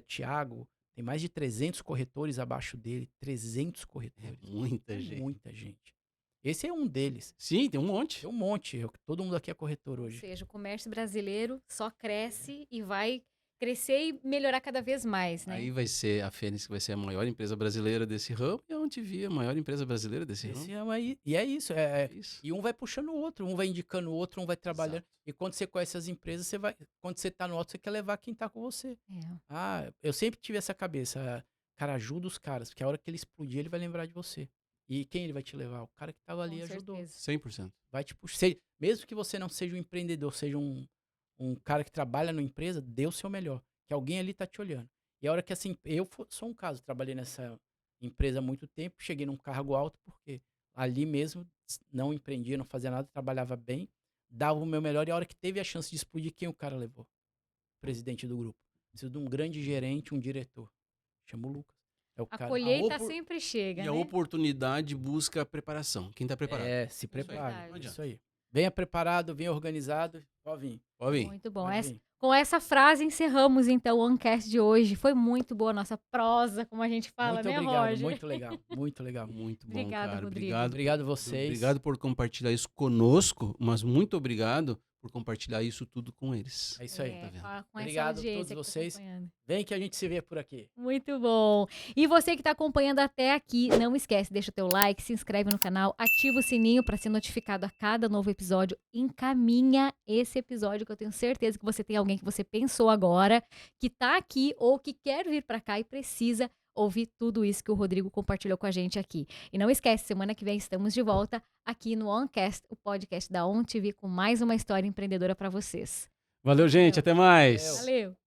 Thiago, tem mais de 300 corretores abaixo dele. 300 corretores. Muita É gente. muita gente. Esse é um deles. Sim, tem um monte. Tem um monte. Todo mundo aqui é corretor Ou hoje. seja, o comércio brasileiro só cresce e vai crescer e melhorar cada vez mais, né? Aí vai ser a Fênix, que vai ser a maior empresa brasileira desse ramo, e a OnTV, a maior empresa brasileira desse ramo. Esse é aí. E é isso. É isso. E um vai puxando o outro, um vai indicando o outro, um vai trabalhando. Exato. E quando você conhece as empresas, quando você tá no alto, você quer levar quem tá com você. É. Ah, eu sempre tive essa cabeça. Cara, ajuda os caras, porque a hora que ele explodir, ele vai lembrar de você. E quem ele vai te levar? O cara que tava ali Com ajudou. certeza. 100%. Vai te puxar. Mesmo que você não seja um empreendedor, seja um cara que trabalha numa empresa, dê o seu melhor. Que alguém ali tá te olhando. E a hora que assim, sou um caso, trabalhei nessa empresa há muito tempo, cheguei num cargo alto, porque ali mesmo não empreendia, não fazia nada, trabalhava bem, dava o meu melhor, e a hora que teve a chance de explodir, quem o cara levou? O presidente do grupo. Preciso de um grande gerente, um diretor. Chama o Lucas. É o A cara. colheita opor- sempre chega, E né? a oportunidade busca a preparação. Quem tá preparado? Se Isso aí, prepara. não Isso aí. Venha preparado, venha organizado. Pode vir. Pode vir. Muito bom. Pode vir. Com essa frase encerramos então o Ancast de hoje. Foi muito boa a nossa prosa, como a gente fala, Muito né, obrigado, Roger? muito legal, muito legal. Muito bom, Obrigada, cara. Rodrigo. Obrigado. Obrigado vocês. Obrigado por compartilhar isso conosco, mas muito obrigado por compartilhar isso tudo com eles. É isso aí. Tá vendo? Com Obrigado essa a todos audiência que tá vocês. acompanhando. Vem que a gente se vê por aqui. Muito bom. E você que está acompanhando até aqui, não esquece, deixa o teu like, se inscreve no canal, ativa o sininho para ser notificado a cada novo episódio. Encaminha esse episódio, que eu tenho certeza que você tem alguém que você pensou agora, que tá aqui ou que quer vir para cá e precisa ouvir tudo isso que o Rodrigo compartilhou com a gente aqui. E não esquece, semana que vem estamos de volta aqui no OnCast, o podcast da OnTV, com mais uma história empreendedora para vocês. Valeu, gente. Até mais. Valeu. Valeu!